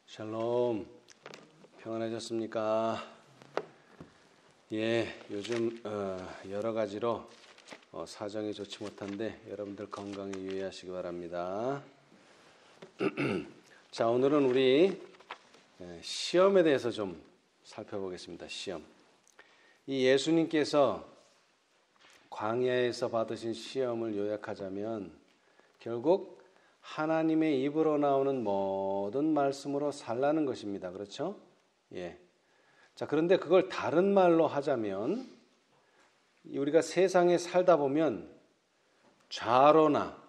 샬롬, 평안하셨습니까? 요즘 여러 가지로 사정이 좋지 못한데 여러분들 건강에 유의하시기 바랍니다. 자, 오늘은 우리 시험에 대해서 좀 살펴보겠습니다. 시험. 이 예수님께서 광야에서 받으신 시험을 요약하자면 결국 하나님의 입으로 나오는 모든 말씀으로 살라는 것입니다. 그렇죠? 자, 그런데 그걸 다른 말로 하자면 우리가 세상에 살다 보면 좌로나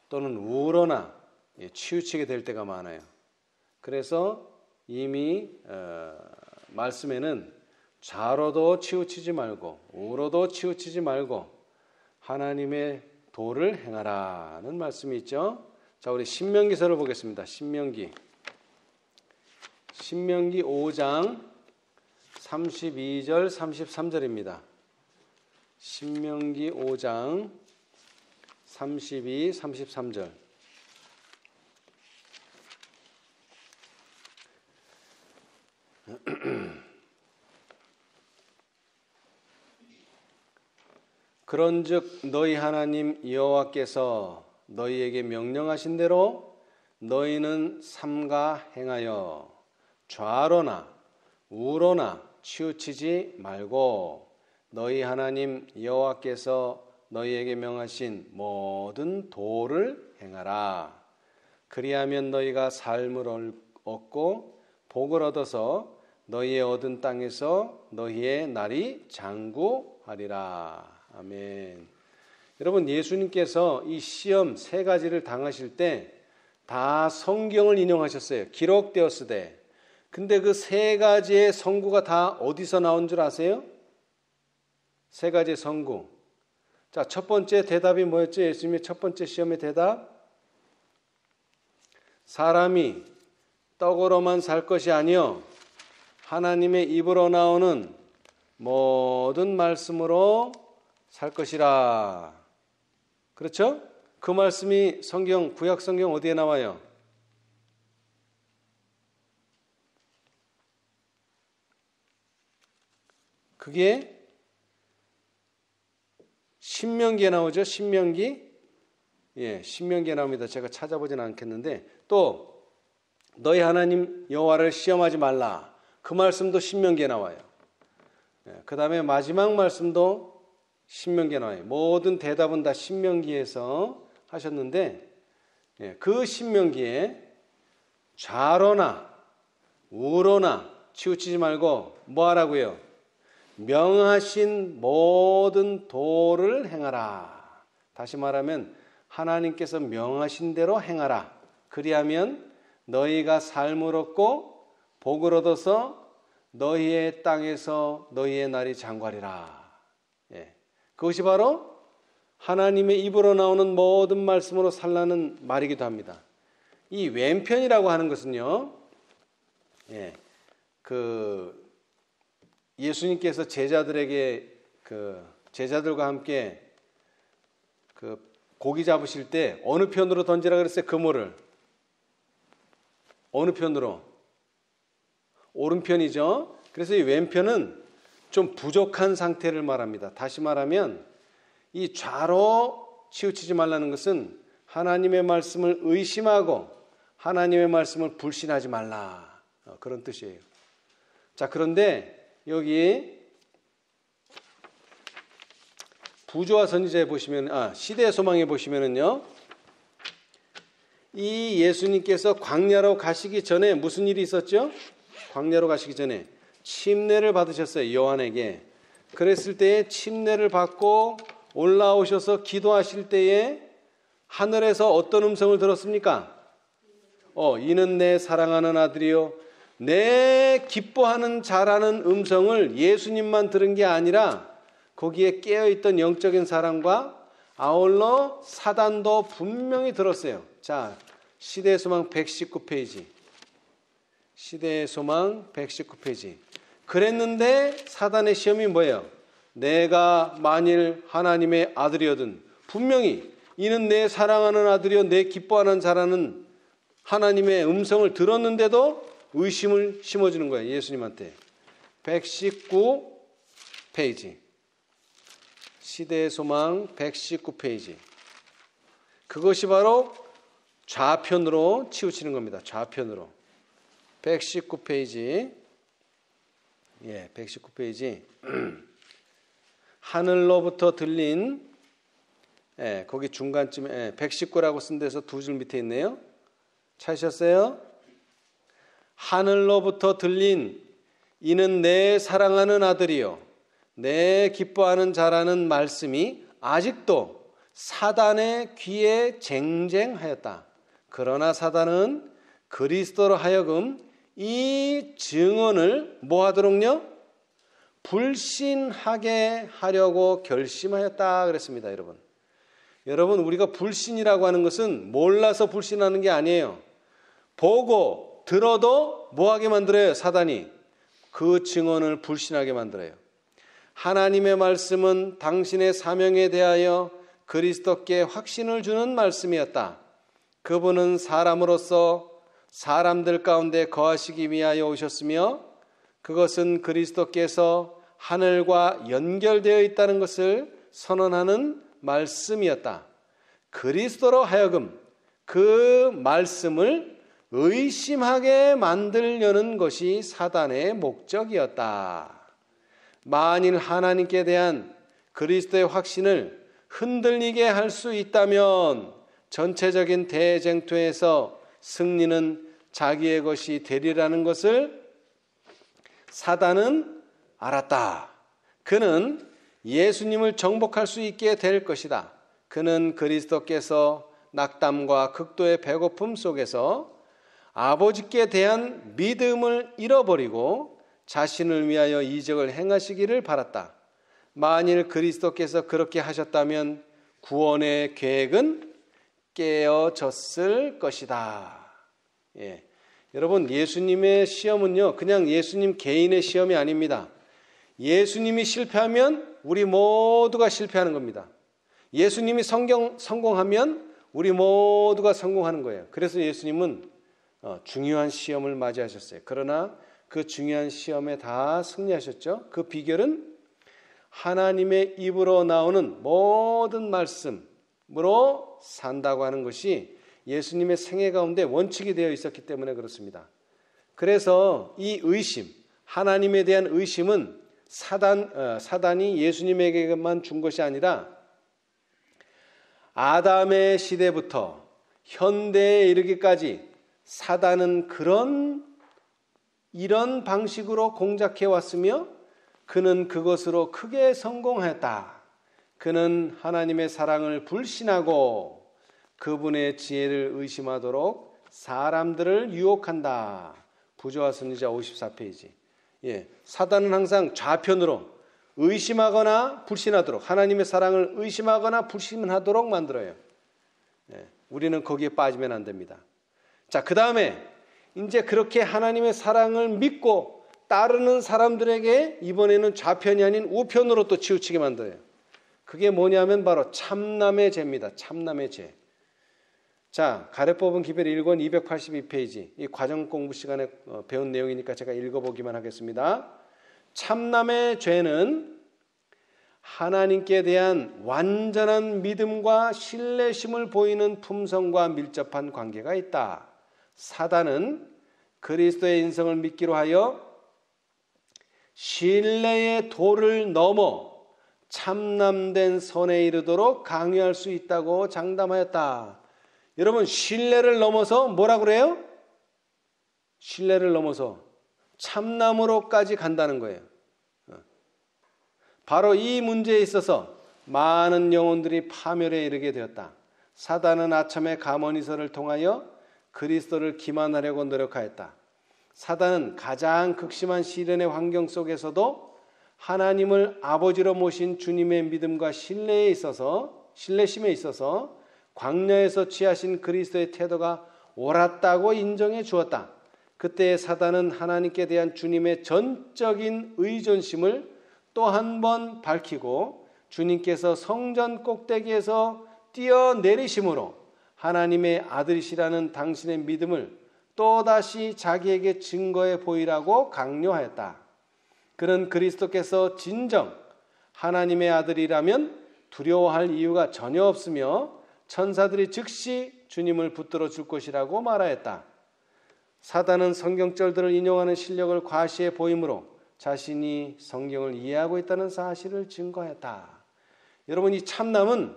또는 우로나 치우치게 될 때가 많아요. 그래서 이미 말씀에는 좌로도 치우치지 말고 우로도 치우치지 말고 하나님의 도를 행하라는 말씀이 있죠. 자, 우리 신명기서를 보겠습니다. 신명기 5장 32절 33절입니다. 신명기 5장 32, 33절. 그런즉 너희 하나님 여호와께서 너희에게 명령하신 대로 너희는 삼가 행하여 좌로나 우로나 치우치지 말고 너희 하나님 여호와께서 너희에게 명하신 모든 도를 행하라. 그리하면 너희가 삶을 얻고 복을 얻어서 너희의 얻은 땅에서 너희의 날이 장구하리라. 아멘. 여러분, 예수님께서 이 시험 세 가지를 당하실 때 다 성경을 인용하셨어요. 기록되었으되. 근데 그 세 가지의 선구가 다 어디서 나온 줄 아세요? 세 가지의 선구. 자, 첫 번째 대답이 뭐였죠? 예수님의 첫 번째 시험의 대답. 사람이 떡으로만 살 것이 아니요 하나님의 입으로 나오는 모든 말씀으로 살 것이라. 그렇죠? 그 말씀이 성경, 구약 성경 어디에 나와요? 그게 신명기에 나오죠? 신명기? 신명기에 나옵니다. 제가 찾아보진 않겠는데 또 너희 하나님 여호와를 시험하지 말라. 그 말씀도 신명기에 나와요. 그 다음에 마지막 말씀도 신명기에 나와요. 모든 대답은 다 신명기에서 하셨는데 그 신명기에 좌로나 우로나 치우치지 말고 뭐 하라고요? 명하신 모든 도를 행하라. 다시 말하면 하나님께서 명하신 대로 행하라. 그리하면 너희가 삶을 얻고 복을 얻어서 너희의 땅에서 너희의 날이 장구하리라. 그것이 바로 하나님의 입으로 나오는 모든 말씀으로 살라는 말이기도 합니다. 이 왼편이라고 하는 것은요, 예수님께서 제자들에게 제자들과 함께 고기 잡으실 때 어느 편으로 던지라 그랬어요? 그물을 어느 편으로? 오른편이죠. 그래서 이 왼편은 좀 부족한 상태를 말합니다. 다시 말하면 이 좌로 치우치지 말라는 것은 하나님의 말씀을 의심하고 하나님의 말씀을 불신하지 말라. 그런 뜻이에요. 자, 그런데 여기 부조와 선지자에 보시면, 시대의 소망에 보시면은요, 이 예수님께서 광야로 가시기 전에 무슨 일이 있었죠? 광야로 가시기 전에 침례를 받으셨어요. 요한에게. 그랬을 때에 침례를 받고 올라오셔서 기도하실 때에 하늘에서 어떤 음성을 들었습니까? 이는 내 사랑하는 아들이요 내 기뻐하는 자라는 음성을 예수님만 들은 게 아니라 거기에 깨어있던 영적인 사람과 아울러 사단도 분명히 들었어요. 자, 시대의 소망 119페이지. 시대의 소망 119페이지. 그랬는데 사단의 시험이 뭐예요? 내가 만일 하나님의 아들이거든 분명히 이는 내 사랑하는 아들이요 내 기뻐하는 자라는 하나님의 음성을 들었는데도 의심을 심어주는 거예요. 예수님한테. 119페이지. 시대의 소망 119페이지. 그것이 바로 좌편으로 치우치는 겁니다. 좌편으로. 119페이지. 예, 119페이지. 하늘로부터 들린, 예, 거기 중간쯤에 119라고 쓴 데서 두 줄 밑에 있네요. 찾으셨어요? 하늘로부터 들린 이는 내 사랑하는 아들이요 내 기뻐하는 자라는 말씀이 아직도 사단의 귀에 쟁쟁하였다. 그러나 사단은 그리스도로 하여금 이 증언을 뭐 하도록요? 불신하게 하려고 결심하였다 그랬습니다. 여러분 우리가 불신이라고 하는 것은 몰라서 불신하는 게 아니에요. 보고 들어도 뭐하게 만들어요? 사단이 그 증언을 불신하게 만들어요. 하나님의 말씀은 당신의 사명에 대하여 그리스도께 확신을 주는 말씀이었다. 그분은 사람으로서 사람들 가운데 거하시기 위하여 오셨으며 그것은 그리스도께서 하늘과 연결되어 있다는 것을 선언하는 말씀이었다. 그리스도로 하여금 그 말씀을 의심하게 만들려는 것이 사단의 목적이었다. 만일 하나님께 대한 그리스도의 확신을 흔들리게 할 수 있다면 전체적인 대쟁투에서 승리는 자기의 것이 되리라는 것을 사단은 알았다. 그는 예수님을 정복할 수 있게 될 것이다. 그는 그리스도께서 낙담과 극도의 배고픔 속에서 아버지께 대한 믿음을 잃어버리고 자신을 위하여 이적을 행하시기를 바랐다. 만일 그리스도께서 그렇게 하셨다면 구원의 계획은 깨어졌을 것이다. 예. 여러분 예수님의 시험은요 그냥 예수님 개인의 시험이 아닙니다. 예수님이 실패하면 우리 모두가 실패하는 겁니다. 예수님이 성공하면 우리 모두가 성공하는 거예요. 그래서 예수님은 중요한 시험을 맞이하셨어요. 그러나 그 중요한 시험에 다 승리하셨죠. 그 비결은 하나님의 입으로 나오는 모든 말씀으로 산다고 하는 것이 예수님의 생애 가운데 원칙이 되어 있었기 때문에 그렇습니다. 그래서 이 의심, 하나님에 대한 의심은 사단이 예수님에게만 준 것이 아니라 아담의 시대부터 현대에 이르기까지 사단은 이런 방식으로 공작해 왔으며 그는 그것으로 크게 성공했다. 그는 하나님의 사랑을 불신하고 그분의 지혜를 의심하도록 사람들을 유혹한다. 부조화 선지자 54페이지. 예, 사단은 항상 좌편으로 의심하거나 불신하도록 하나님의 사랑을 의심하거나 불신하도록 만들어요. 예, 우리는 거기에 빠지면 안 됩니다. 자, 그 다음에 이제 그렇게 하나님의 사랑을 믿고 따르는 사람들에게 이번에는 좌편이 아닌 우편으로 또 치우치게 만들어요. 그게 뭐냐면 바로 참남의 죄입니다. 참남의 죄. 자, 가래뽑은 기별 1권 282페이지. 이 과정 공부 시간에 배운 내용이니까 제가 읽어보기만 하겠습니다. 참남의 죄는 하나님께 대한 완전한 믿음과 신뢰심을 보이는 품성과 밀접한 관계가 있다. 사단은 그리스도의 인성을 믿기로 하여 신뢰의 도를 넘어 참남된 선에 이르도록 강요할 수 있다고 장담하였다. 여러분 신뢰를 넘어서 뭐라 그래요? 신뢰를 넘어서 참남으로까지 간다는 거예요. 바로 이 문제에 있어서 많은 영혼들이 파멸에 이르게 되었다. 사단은 아첨의 가모니서를 통하여 그리스도를 기만하려고 노력하였다. 사단은 가장 극심한 시련의 환경 속에서도 하나님을 아버지로 모신 주님의 믿음과 신뢰심에 있어서 광야에서 취하신 그리스도의 태도가 옳았다고 인정해 주었다. 그때 사단은 하나님께 대한 주님의 전적인 의존심을 또 한 번 밝히고 주님께서 성전 꼭대기에서 뛰어내리심으로 하나님의 아들이시라는 당신의 믿음을 또다시 자기에게 증거해 보이라고 강요하였다. 그는 그리스도께서 진정 하나님의 아들이라면 두려워할 이유가 전혀 없으며 천사들이 즉시 주님을 붙들어 줄 것이라고 말하였다. 사단은 성경절들을 인용하는 실력을 과시해 보이므로 자신이 성경을 이해하고 있다는 사실을 증거했다. 여러분, 이 참남은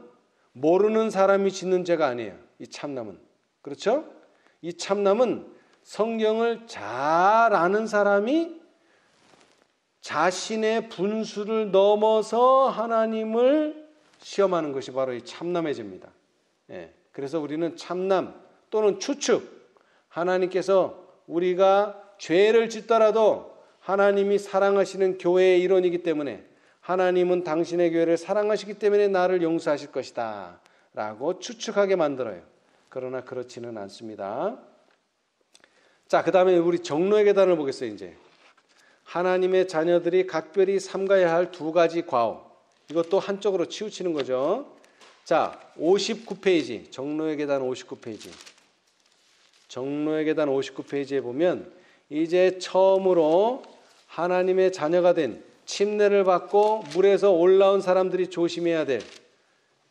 모르는 사람이 짓는 죄가 아니에요. 이 참남은. 그렇죠? 이 참남은 성경을 잘 아는 사람이 자신의 분수를 넘어서 하나님을 시험하는 것이 바로 이 참남의 죄입니다. 예, 그래서 우리는 참남 또는 추측, 하나님께서 우리가 죄를 짓더라도 하나님이 사랑하시는 교회의 일원이기 때문에 하나님은 당신의 교회를 사랑하시기 때문에 나를 용서하실 것이다 라고 추측하게 만들어요. 그러나 그렇지는 않습니다. 자, 그 다음에 우리 정로의 계단을 보겠어요. 이제 하나님의 자녀들이 각별히 삼가야 할 두 가지 과오, 이것도 한쪽으로 치우치는 거죠. 자, 59페이지 정로의 계단 59페이지 정로의 계단 59페이지에 보면 이제 처음으로 하나님의 자녀가 된 침례를 받고 물에서 올라온 사람들이 조심해야 될,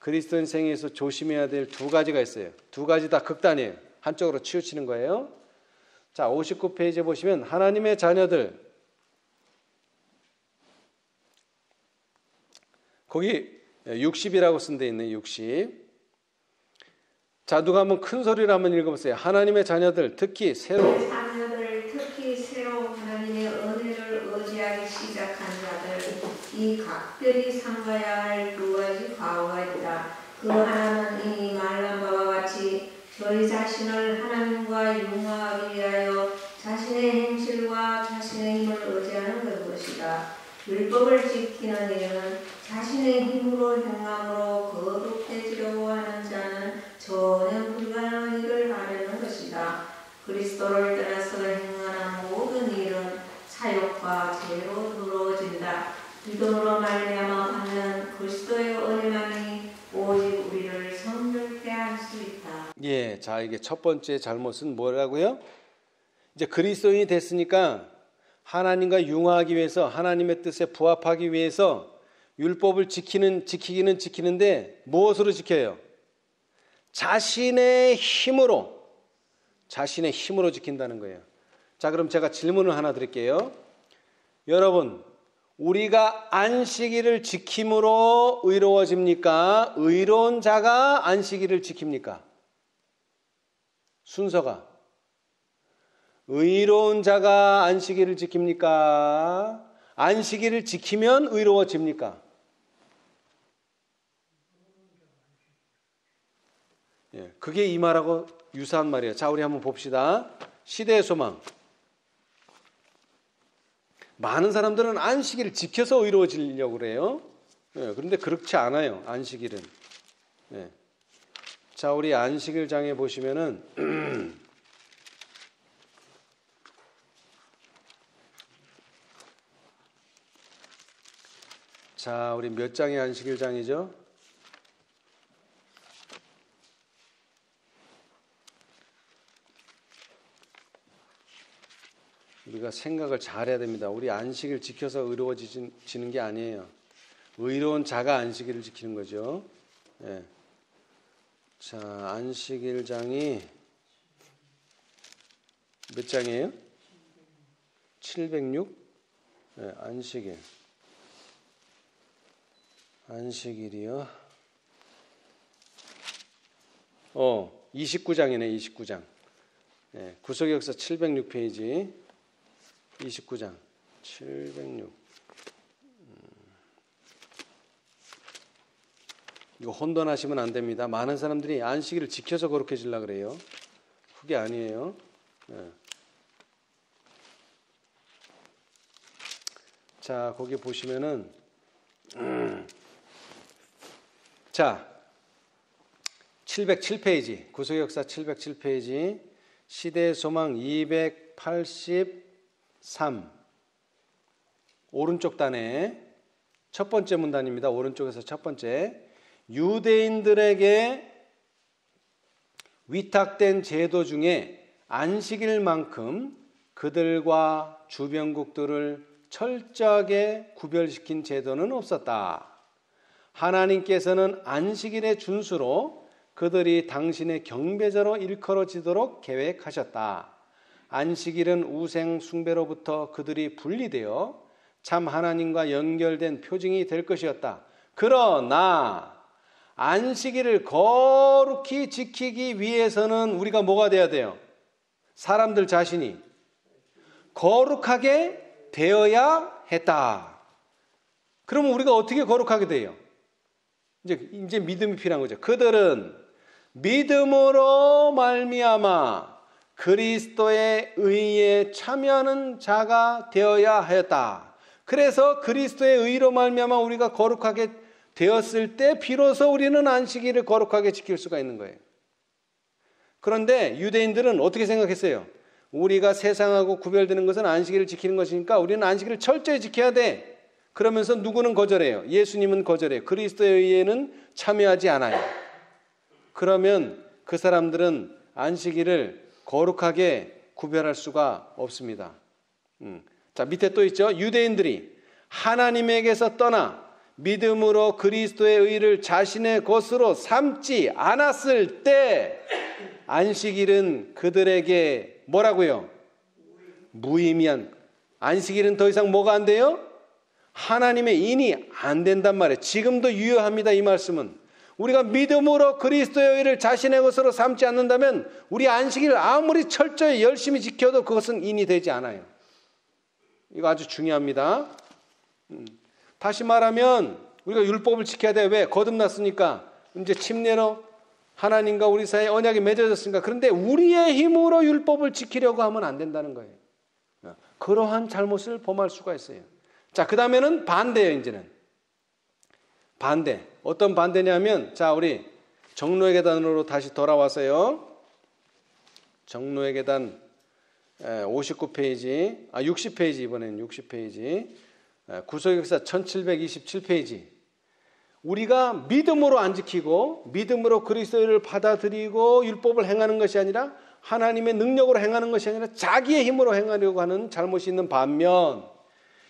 그리스도인 생애에서 조심해야 될 두 가지가 있어요. 두 가지 다 극단이에요. 한쪽으로 치우치는 거예요. 자, 59페이지에 보시면 하나님의 자녀들, 거기 60이라고 쓴 데 있네. 60. 자, 누가 한번 큰 소리로 한번 읽어보세요. 하나님의 자녀들, 특히 새로 하나님의 은혜를 의지하기 시작한 자들, 이 각별히 삼가야 할 두 가지 과오가 있다. 그 하나는 이미 말한 바와 같이 저희 자신을 하나님과 융화하기 위하여 자신의 행실과 자신의 힘을 의지하는 것이다. 율법을 지키는 이는 자신의 힘으로 행함으로 거룩해지려고 하는 자는 전혀 불가능한 일을 하려는 것이다. 그리스도를 떠나서 행하는 모든 일은 사욕과 죄로 이루어진다. 믿음으로 말미암아 받는 그리스도의 은혜만이 오직 우리를 성결케 할 수 있다. 예, 자, 이게 첫 번째 잘못은 뭐라고요? 이제 그리스도인이 됐으니까 하나님과 융화하기 위해서, 하나님의 뜻에 부합하기 위해서 율법을 지키기는 지키는데 무엇으로 지켜요? 자신의 힘으로 지킨다는 거예요. 자, 그럼 제가 질문을 하나 드릴게요. 여러분, 우리가 안식일을 지킴으로 의로워집니까? 의로운 자가 안식일을 지킵니까? 순서가 의로운 자가 안식일을 지킵니까? 안식일을 지키면 의로워집니까? 예, 그게 이 말하고 유사한 말이에요. 자, 우리 한번 봅시다. 시대의 소망. 많은 사람들은 안식일을 지켜서 의로워지려고 그래요. 예, 그런데 그렇지 않아요. 안식일은. 예. 자, 우리 안식일 장에 보시면은 자, 우리 몇 장의 안식일 장이죠? 우리가 생각을 잘해야 됩니다. 우리 안식일 지켜서 의로워지는 게 아니에요. 의로운 자가 안식일을 지키는 거죠. 예. 자, 안식일 장이 몇 장이에요? 706? 예, 안식일이요. 29장이네, 29장. 예, 구속의 역사 706페이지. 29장 706. 이거 혼돈하시면 안 됩니다. 많은 사람들이 안식일을 지켜서 거룩해지려고 그래요. 그게 아니에요. 네. 자, 거기 보시면은 자, 707페이지 구속의 역사 707페이지 시대의 소망 283 오른쪽 단에 첫 번째 문단입니다. 오른쪽에서 첫 번째. 유대인들에게 위탁된 제도 중에 안식일만큼 그들과 주변국들을 철저하게 구별시킨 제도는 없었다. 하나님께서는 안식일의 준수로 그들이 당신의 경배자로 일컬어지도록 계획하셨다. 안식일은 우상 숭배로부터 그들이 분리되어 참 하나님과 연결된 표징이 될 것이었다. 그러나 안식일을 거룩히 지키기 위해서는 우리가 뭐가 돼야 돼요? 사람들 자신이 거룩하게 되어야 했다. 그러면 우리가 어떻게 거룩하게 돼요? 이제 믿음이 필요한 거죠. 그들은 믿음으로 말미암아 그리스도의 의에 참여하는 자가 되어야 하였다. 그래서 그리스도의 의로 말미암아 우리가 거룩하게 되었을 때 비로소 우리는 안식일을 거룩하게 지킬 수가 있는 거예요. 그런데 유대인들은 어떻게 생각했어요? 우리가 세상하고 구별되는 것은 안식일을 지키는 것이니까 우리는 안식일을 철저히 지켜야 돼. 그러면서 누구는 거절해요? 예수님은 거절해요. 그리스도의 의에는 참여하지 않아요. 그러면 그 사람들은 안식일을 거룩하게 구별할 수가 없습니다. 자, 밑에 또 있죠. 유대인들이 하나님에게서 떠나 믿음으로 그리스도의 의를 자신의 것으로 삼지 않았을 때 안식일은 그들에게 뭐라고요? 무의미한, 안식일은 더 이상 뭐가 안 돼요? 하나님의 인이 안 된단 말이에요. 지금도 유효합니다. 이 말씀은. 우리가 믿음으로 그리스도의 의를 자신의 것으로 삼지 않는다면 우리 안식일을 아무리 철저히 열심히 지켜도 그것은 인이 되지 않아요. 이거 아주 중요합니다. 다시 말하면 우리가 율법을 지켜야 돼. 왜? 거듭났으니까. 이제 침례로 하나님과 우리 사이에 언약이 맺어졌으니까. 그런데 우리의 힘으로 율법을 지키려고 하면 안 된다는 거예요. 그러한 잘못을 범할 수가 있어요. 자, 그 다음에는 반대예요. 이제는 반대. 어떤 반대냐면, 자, 우리 정로의 계단으로 다시 돌아와서요. 정로의 계단 59페이지, 60페이지, 이번엔 60페이지, 구속역사 1727페이지. 우리가 믿음으로 안 지키고 믿음으로 그리스도를 받아들이고 율법을 행하는 것이 아니라 하나님의 능력으로 행하는 것이 아니라 자기의 힘으로 행하려고 하는 잘못이 있는 반면,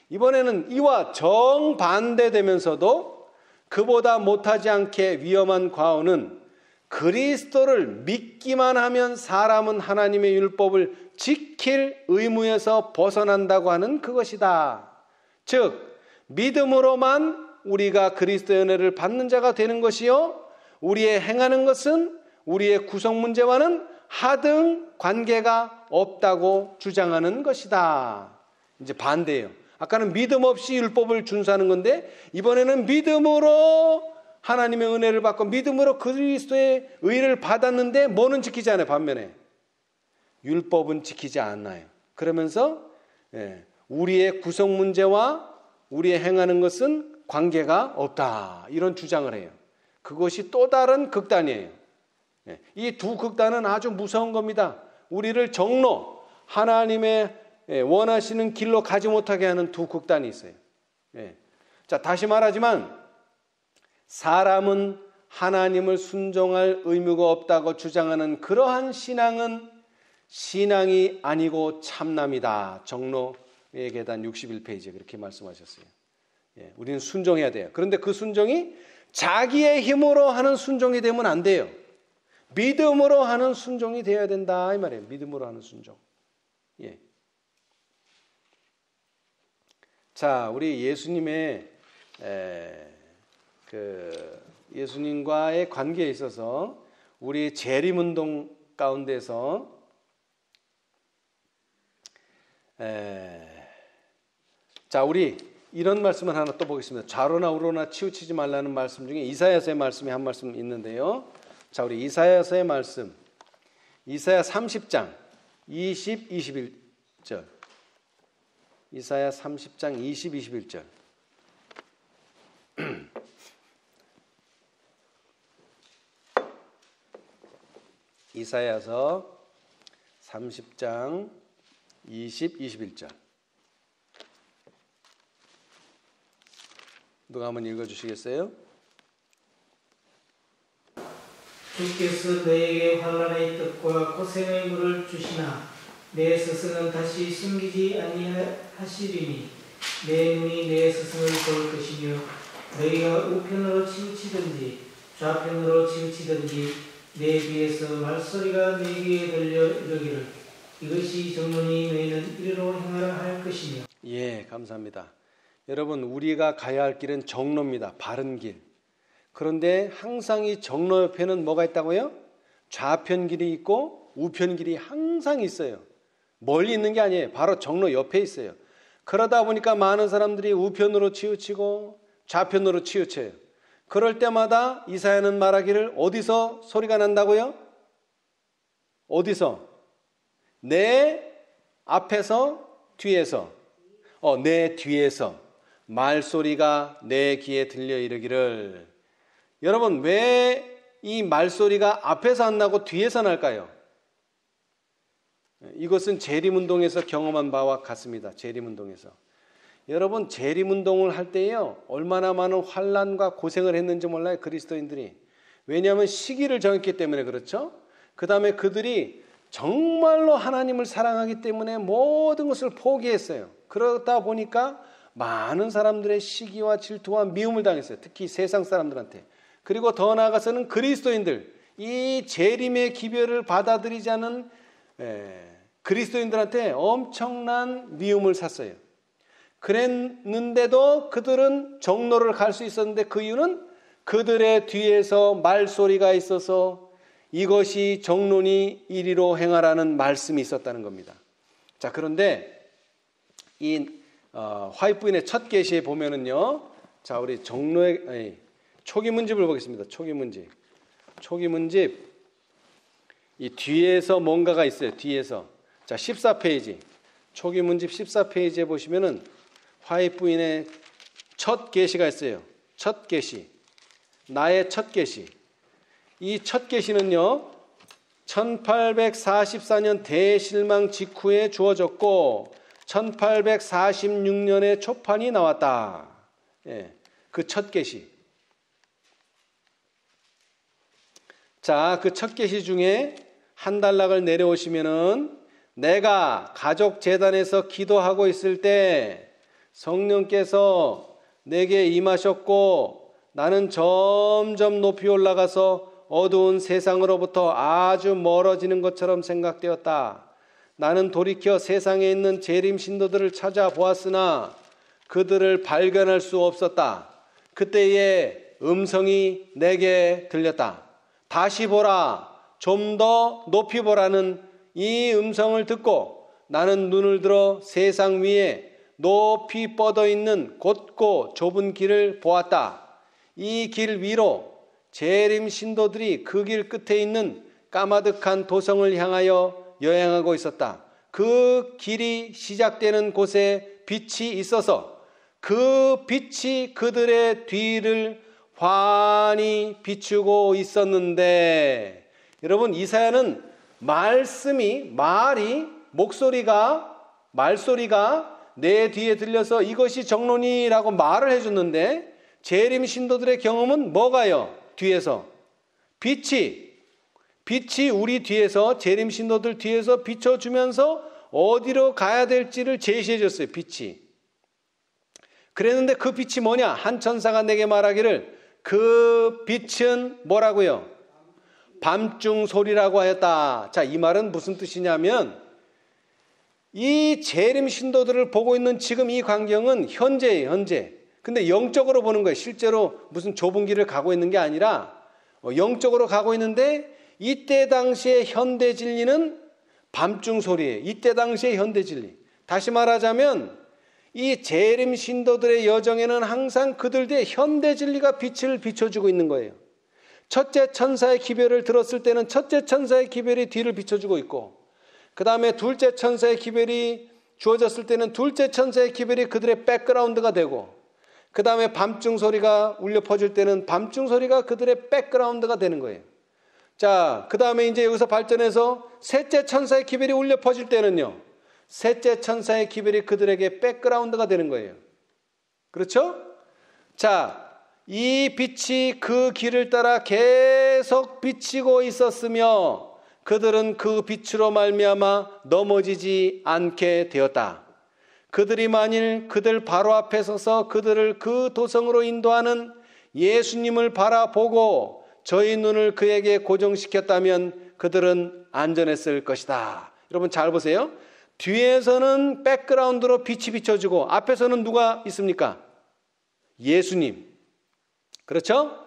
이번에는 이와 정반대되면서도 그보다 못하지 않게 위험한 과오는 그리스도를 믿기만 하면 사람은 하나님의 율법을 지킬 의무에서 벗어난다고 하는 그것이다. 즉 믿음으로만 우리가 그리스도의 은혜를 받는 자가 되는 것이요, 우리의 행하는 것은 우리의 구성 문제와는 하등 관계가 없다고 주장하는 것이다. 이제 반대예요. 아까는 믿음 없이 율법을 준수하는 건데 이번에는 믿음으로 하나님의 은혜를 받고 믿음으로 그리스도의 의를 받았는데 뭐는 지키지 않아요. 반면에 율법은 지키지 않아요. 그러면서 우리의 구성 문제와 우리의 행하는 것은 관계가 없다. 이런 주장을 해요. 그것이 또 다른 극단이에요. 이 두 극단은 아주 무서운 겁니다. 우리를 정로, 하나님의 원하시는 길로 가지 못하게 하는 두 극단이 있어요. 자, 다시 말하지만 사람은 하나님을 순종할 의무가 없다고 주장하는 그러한 신앙은 신앙이 아니고 참남이다. 정로의 계단 61페이지에 그렇게 말씀하셨어요. 우리는 순종해야 돼요. 그런데 그 순종이 자기의 힘으로 하는 순종이 되면 안 돼요. 믿음으로 하는 순종이 되어야 된다 이 말이에요. 믿음으로 하는 순종. 자, 우리 예수님의 예수님과의 관계에 있어서 우리 재림운동 가운데서 자, 우리 이런 말씀을 하나 또 보겠습니다. 좌로나 우로나 치우치지 말라는 말씀 중에 이사야서의 말씀이 한 말씀 있는데요. 자, 우리 이사야서의 말씀, 이사야 30장 20, 21절. 이사야 30장 20, 21절. 이사야서 30장 20, 21절. 누가 한번 읽어주시겠어요? 주께서 너에게 환난의 뜻과 고생의 물을 주시나 내 스승은 다시 숨기지 아니하시리니 내 눈이 내 스승을 볼 것이며 너희가 우편으로 치우치든지 좌편으로 치우치든지 내 귀에서 말소리가 내 귀에 들려 이르기를 이것이 정론이 너희는 이리로 행하라 할 것이며. 예, 감사합니다. 여러분, 우리가 가야 할 길은 정로입니다. 바른 길. 그런데 항상 이 정로 옆에는 뭐가 있다고요? 좌편 길이 있고 우편 길이 항상 있어요. 멀리 있는 게 아니에요. 바로 정로 옆에 있어요. 그러다 보니까 많은 사람들이 우편으로 치우치고 좌편으로 치우쳐요. 그럴 때마다 이사야는 말하기를 어디서 소리가 난다고요? 어디서? 내 앞에서 뒤에서 내 뒤에서 말소리가 내 귀에 들려 이르기를. 여러분, 왜 이 말소리가 앞에서 안 나고 뒤에서 날까요? 이것은 재림운동에서 경험한 바와 같습니다. 재림운동에서. 여러분, 재림운동을 할 때요 얼마나 많은 환난과 고생을 했는지 몰라요, 그리스도인들이. 왜냐하면 시기를 정했기 때문에 그렇죠. 그 다음에 그들이 정말로 하나님을 사랑하기 때문에 모든 것을 포기했어요. 그러다 보니까 많은 사람들의 시기와 질투와 미움을 당했어요. 특히 세상 사람들한테. 그리고 더 나아가서는 그리스도인들, 이 재림의 기별을 받아들이지 않은 그리스도인들한테 엄청난 미움을 샀어요. 그랬는데도 그들은 정로를 갈 수 있었는데 그 이유는 그들의 뒤에서 말소리가 있어서 이것이 정론이 이리로 행하라는 말씀이 있었다는 겁니다. 자, 그런데 이 화입부인의 첫 계시에 보면은요, 자, 우리 정로의 초기 문집을 보겠습니다. 초기 문집 이 뒤에서 뭔가가 있어요. 뒤에서. 자, 14페이지 초기 문집 14페이지에 보시면은 화입부인의 첫 계시가 있어요. 첫 계시, 나의 첫 계시. 이 첫 계시는요 1844년 대실망 직후에 주어졌고 1846년에 초판이 나왔다. 예, 그 첫 계시. 자, 그 첫 계시 중에 한 단락을 내려오시면은 내가 가족 재단에서 기도하고 있을 때 성령께서 내게 임하셨고 나는 점점 높이 올라가서 어두운 세상으로부터 아주 멀어지는 것처럼 생각되었다. 나는 돌이켜 세상에 있는 재림 신도들을 찾아보았으나 그들을 발견할 수 없었다. 그때에 음성이 내게 들렸다. 다시 보라, 좀 더 높이 보라는 이 음성을 듣고 나는 눈을 들어 세상 위에 높이 뻗어 있는 곧고 좁은 길을 보았다. 이 길 위로 재림 신도들이 그 길 끝에 있는 까마득한 도성을 향하여 여행하고 있었다. 그 길이 시작되는 곳에 빛이 있어서 그 빛이 그들의 뒤를 환히 비추고 있었는데, 여러분, 이사야는 말소리가 내 뒤에 들려서 이것이 정론이라고 말을 해줬는데 재림 신도들의 경험은 뭐가요? 뒤에서 빛이 우리 뒤에서, 재림 신도들 뒤에서 비춰주면서 어디로 가야 될지를 제시해 줬어요. 빛이. 그랬는데 그 빛이 뭐냐? 한 천사가 내게 말하기를 그 빛은 뭐라고요? 밤중 소리라고 하였다. 자, 이 말은 무슨 뜻이냐면 이 재림 신도들을 보고 있는 지금 이 광경은 현재예요. 현재. 근데 영적으로 보는 거예요. 실제로 무슨 좁은 길을 가고 있는 게 아니라 영적으로 가고 있는데 이때 당시의 현대 진리는 밤중 소리예요. 이때 당시의 현대 진리. 다시 말하자면 이 재림 신도들의 여정에는 항상 그들의 현대 진리가 빛을 비춰주고 있는 거예요. 첫째 천사의 기별을 들었을 때는 첫째 천사의 기별이 뒤를 비춰주고 있고, 그 다음에 둘째 천사의 기별이 주어졌을 때는 둘째 천사의 기별이 그들의 백그라운드가 되고, 그 다음에 밤중 소리가 울려 퍼질 때는 밤중 소리가 그들의 백그라운드가 되는 거예요. 자, 그 다음에 이제 여기서 발전해서 셋째 천사의 기별이 울려 퍼질 때는요, 셋째 천사의 기별이 그들에게 백그라운드가 되는 거예요. 그렇죠? 자, 이 빛이 그 길을 따라 계속 계속 비치고 있었으며 그들은 그 빛으로 말미암아 넘어지지 않게 되었다. 그들이 만일 그들 바로 앞에 서서 그들을 그 도성으로 인도하는 예수님을 바라보고 저희 눈을 그에게 고정시켰다면 그들은 안전했을 것이다. 여러분 잘 보세요. 뒤에서는 백그라운드로 빛이 비춰지고 앞에서는 누가 있습니까? 예수님. 그렇죠?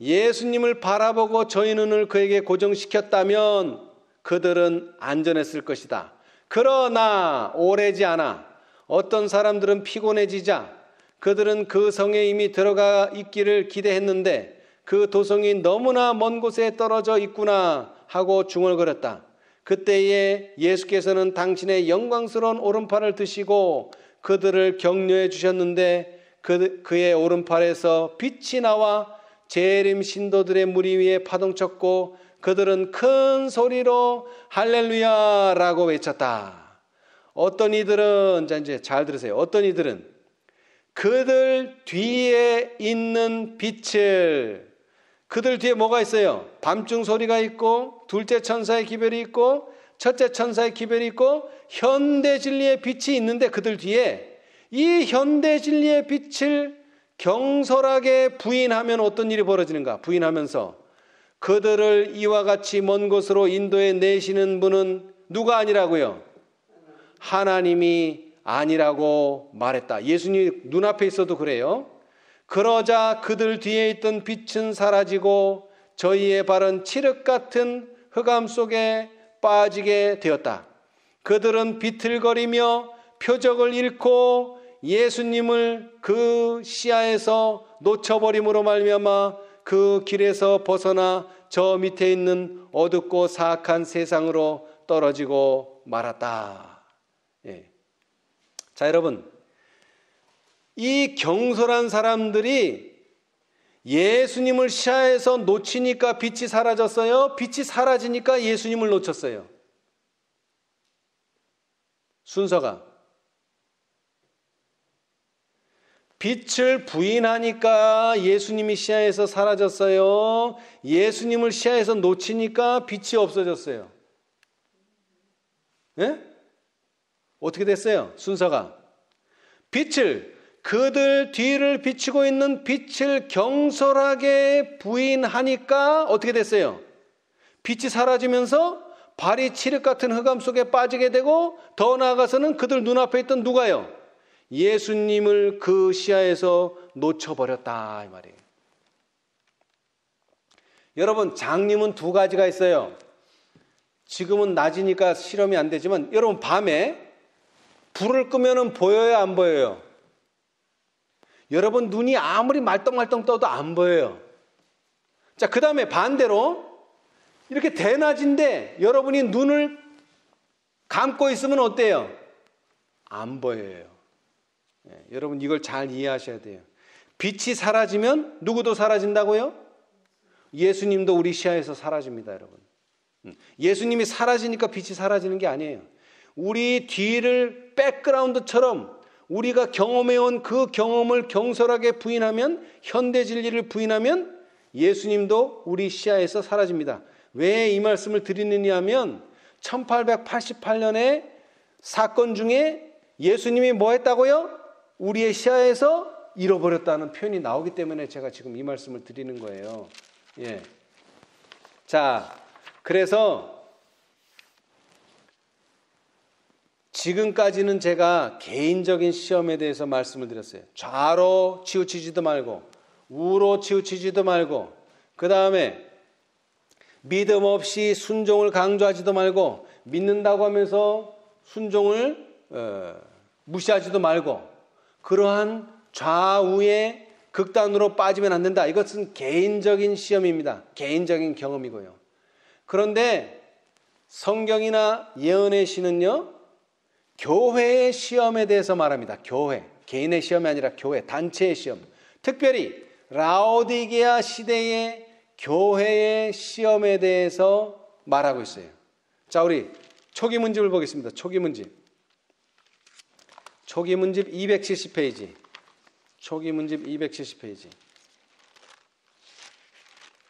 예수님을 바라보고 저희 눈을 그에게 고정시켰다면 그들은 안전했을 것이다. 그러나 오래지 않아 어떤 사람들은 피곤해지자 그들은 그 성에 이미 들어가 있기를 기대했는데 그 도성이 너무나 먼 곳에 떨어져 있구나 하고 중얼거렸다. 그때에 예수께서는 당신의 영광스러운 오른팔을 드시고 그들을 격려해 주셨는데 그의 오른팔에서 빛이 나와 재림 신도들의 무리 위에 파동쳤고 그들은 큰 소리로 할렐루야라고 외쳤다. 어떤 이들은, 자 이제 잘 들으세요. 어떤 이들은 그들 뒤에 있는 빛을, 그들 뒤에 뭐가 있어요? 밤중 소리가 있고 둘째 천사의 기별이 있고 첫째 천사의 기별이 있고 현대 진리의 빛이 있는데 그들 뒤에 이 현대 진리의 빛을 경솔하게 부인하면 어떤 일이 벌어지는가? 부인하면서 그들을 이와 같이 먼 곳으로 인도해 내시는 분은 누가 아니라고요? 하나님이 아니라고 말했다. 예수님 눈앞에 있어도 그래요. 그러자 그들 뒤에 있던 빛은 사라지고 저희의 발은 칠흑 같은 흑암 속에 빠지게 되었다. 그들은 비틀거리며 표적을 잃고 예수님을 그 시야에서 놓쳐버림으로 말미암아 그 길에서 벗어나 저 밑에 있는 어둡고 사악한 세상으로 떨어지고 말았다. 예. 자, 여러분, 이 경솔한 사람들이 예수님을 시야에서 놓치니까 빛이 사라졌어요? 빛이 사라지니까 예수님을 놓쳤어요? 순서가 빛을 부인하니까 예수님이 시야에서 사라졌어요? 예수님을 시야에서 놓치니까 빛이 없어졌어요? 예? 어떻게 됐어요? 순서가 빛을, 그들 뒤를 비추고 있는 빛을 경솔하게 부인하니까 어떻게 됐어요? 빛이 사라지면서 발이 칠흑 같은 흑암 속에 빠지게 되고 더 나아가서는 그들 눈앞에 있던 누가요? 예수님을 그 시야에서 놓쳐버렸다 이 말이에요. 여러분, 장님은 두 가지가 있어요. 지금은 낮이니까 실험이 안 되지만 여러분, 밤에 불을 끄면은 보여요, 안 보여요? 여러분, 눈이 아무리 말똥말똥 떠도 안 보여요. 자, 그 다음에 반대로 이렇게 대낮인데 여러분이 눈을 감고 있으면 어때요? 안 보여요. 예, 여러분 이걸 잘 이해하셔야 돼요. 빛이 사라지면 누구도 사라진다고요? 예수님도 우리 시야에서 사라집니다, 여러분. 예수님이 사라지니까 빛이 사라지는 게 아니에요. 우리 뒤를 백그라운드처럼 우리가 경험해온 그 경험을 경솔하게 부인하면, 현대 진리를 부인하면 예수님도 우리 시야에서 사라집니다. 왜 이 말씀을 드리느냐 하면 1888년에 사건 중에 예수님이 뭐 했다고요? 우리의 시야에서 잃어버렸다는 표현이 나오기 때문에 제가 지금 이 말씀을 드리는 거예요. 예. 자, 그래서 지금까지는 제가 개인적인 시험에 대해서 말씀을 드렸어요. 좌로 치우치지도 말고 우로 치우치지도 말고, 그 다음에 믿음 없이 순종을 강조하지도 말고, 믿는다고 하면서 순종을 무시하지도 말고, 그러한 좌우의 극단으로 빠지면 안 된다. 이것은 개인적인 시험입니다. 개인적인 경험이고요. 그런데 성경이나 예언의 시는요, 교회의 시험에 대해서 말합니다. 교회, 개인의 시험이 아니라 교회, 단체의 시험. 특별히 라오디게아 시대의 교회의 시험에 대해서 말하고 있어요. 자, 우리 초기 문집을 보겠습니다. 초기 문집 270페이지. 초기 문집 270페이지.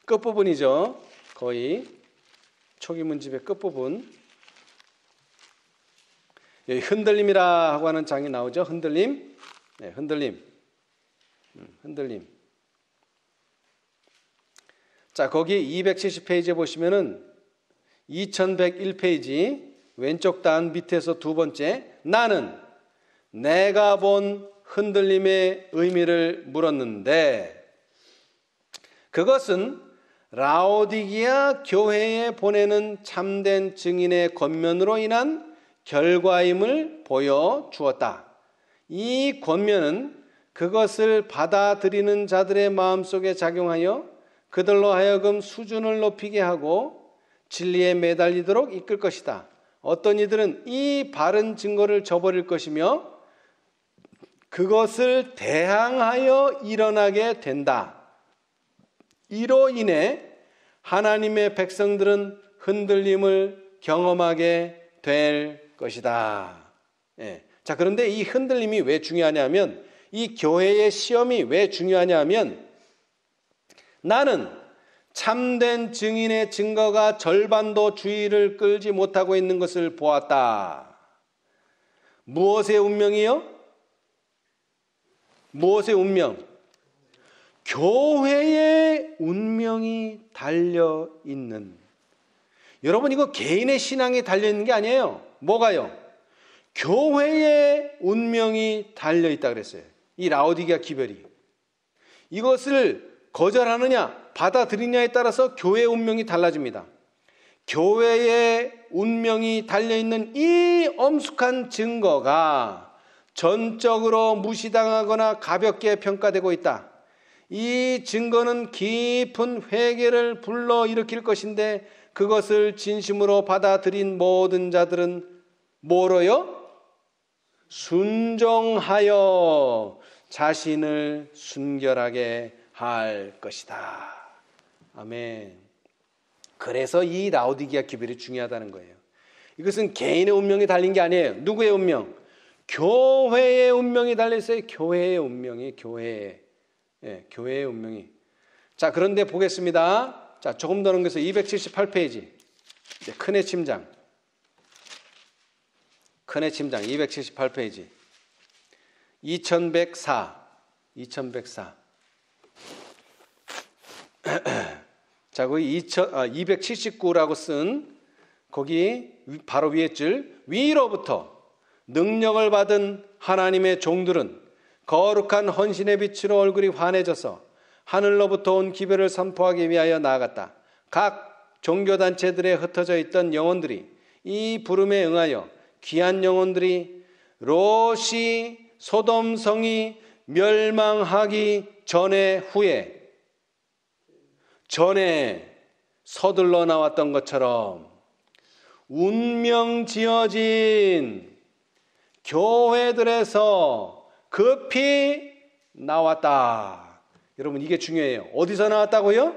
끝부분이죠. 거의 초기 문집의 끝부분, 여기 흔들림이라고 하는 장이 나오죠. 흔들림. 네, 흔들림. 흔들림. 자, 거기 270페이지에 보시면은 2101페이지 왼쪽 단 밑에서 두 번째, 나는 내가 본 흔들림의 의미를 물었는데 그것은 라오디게아 교회에 보내는 참된 증인의 권면으로 인한 결과임을 보여주었다. 이 권면은 그것을 받아들이는 자들의 마음속에 작용하여 그들로 하여금 수준을 높이게 하고 진리에 매달리도록 이끌 것이다. 어떤 이들은 이 바른 증거를 저버릴 것이며 그것을 대항하여 일어나게 된다. 이로 인해 하나님의 백성들은 흔들림을 경험하게 될 것이다. 예. 자, 그런데 이 흔들림이 왜 중요하냐면, 이 교회의 시험이 왜 중요하냐면, 나는 참된 증인의 증거가 절반도 주의를 끌지 못하고 있는 것을 보았다. 무엇의 운명이요? 무엇의 운명? 교회의 운명이 달려있는. 여러분, 이거 개인의 신앙이 달려있는 게 아니에요. 뭐가요? 교회의 운명이 달려있다 그랬어요. 이 라오디게아 기별이. 이것을 거절하느냐 받아들이냐에 따라서 교회의 운명이 달라집니다. 교회의 운명이 달려있는 이 엄숙한 증거가 전적으로 무시당하거나 가볍게 평가되고 있다. 이 증거는 깊은 회개를 불러일으킬 것인데 그것을 진심으로 받아들인 모든 자들은 뭐로요? 순종하여 자신을 순결하게 할 것이다. 아멘. 그래서 이 라오디게아 기별이 중요하다는 거예요. 이것은 개인의 운명이 달린 게 아니에요. 누구의 운명? 교회의 운명이 달려있어요. 교회의 운명이, 교회의. 예, 교회의 운명이. 자, 그런데 보겠습니다. 자, 조금 더 넘겨서 278페이지. 큰애 침장. 큰애 침장 278페이지. 2104. 자, 거기 279라고 쓴 거기 바로 위에 줄, 위로부터 능력을 받은 하나님의 종들은 거룩한 헌신의 빛으로 얼굴이 환해져서 하늘로부터 온 기별을 선포하기 위하여 나아갔다. 각 종교단체들에 흩어져 있던 영혼들이 이 부름에 응하여 귀한 영혼들이 롯이 소돔성이 멸망하기 전에 전에 서둘러 나왔던 것처럼 운명 지어진 교회들에서 급히 나왔다. 여러분, 이게 중요해요. 어디서 나왔다고요?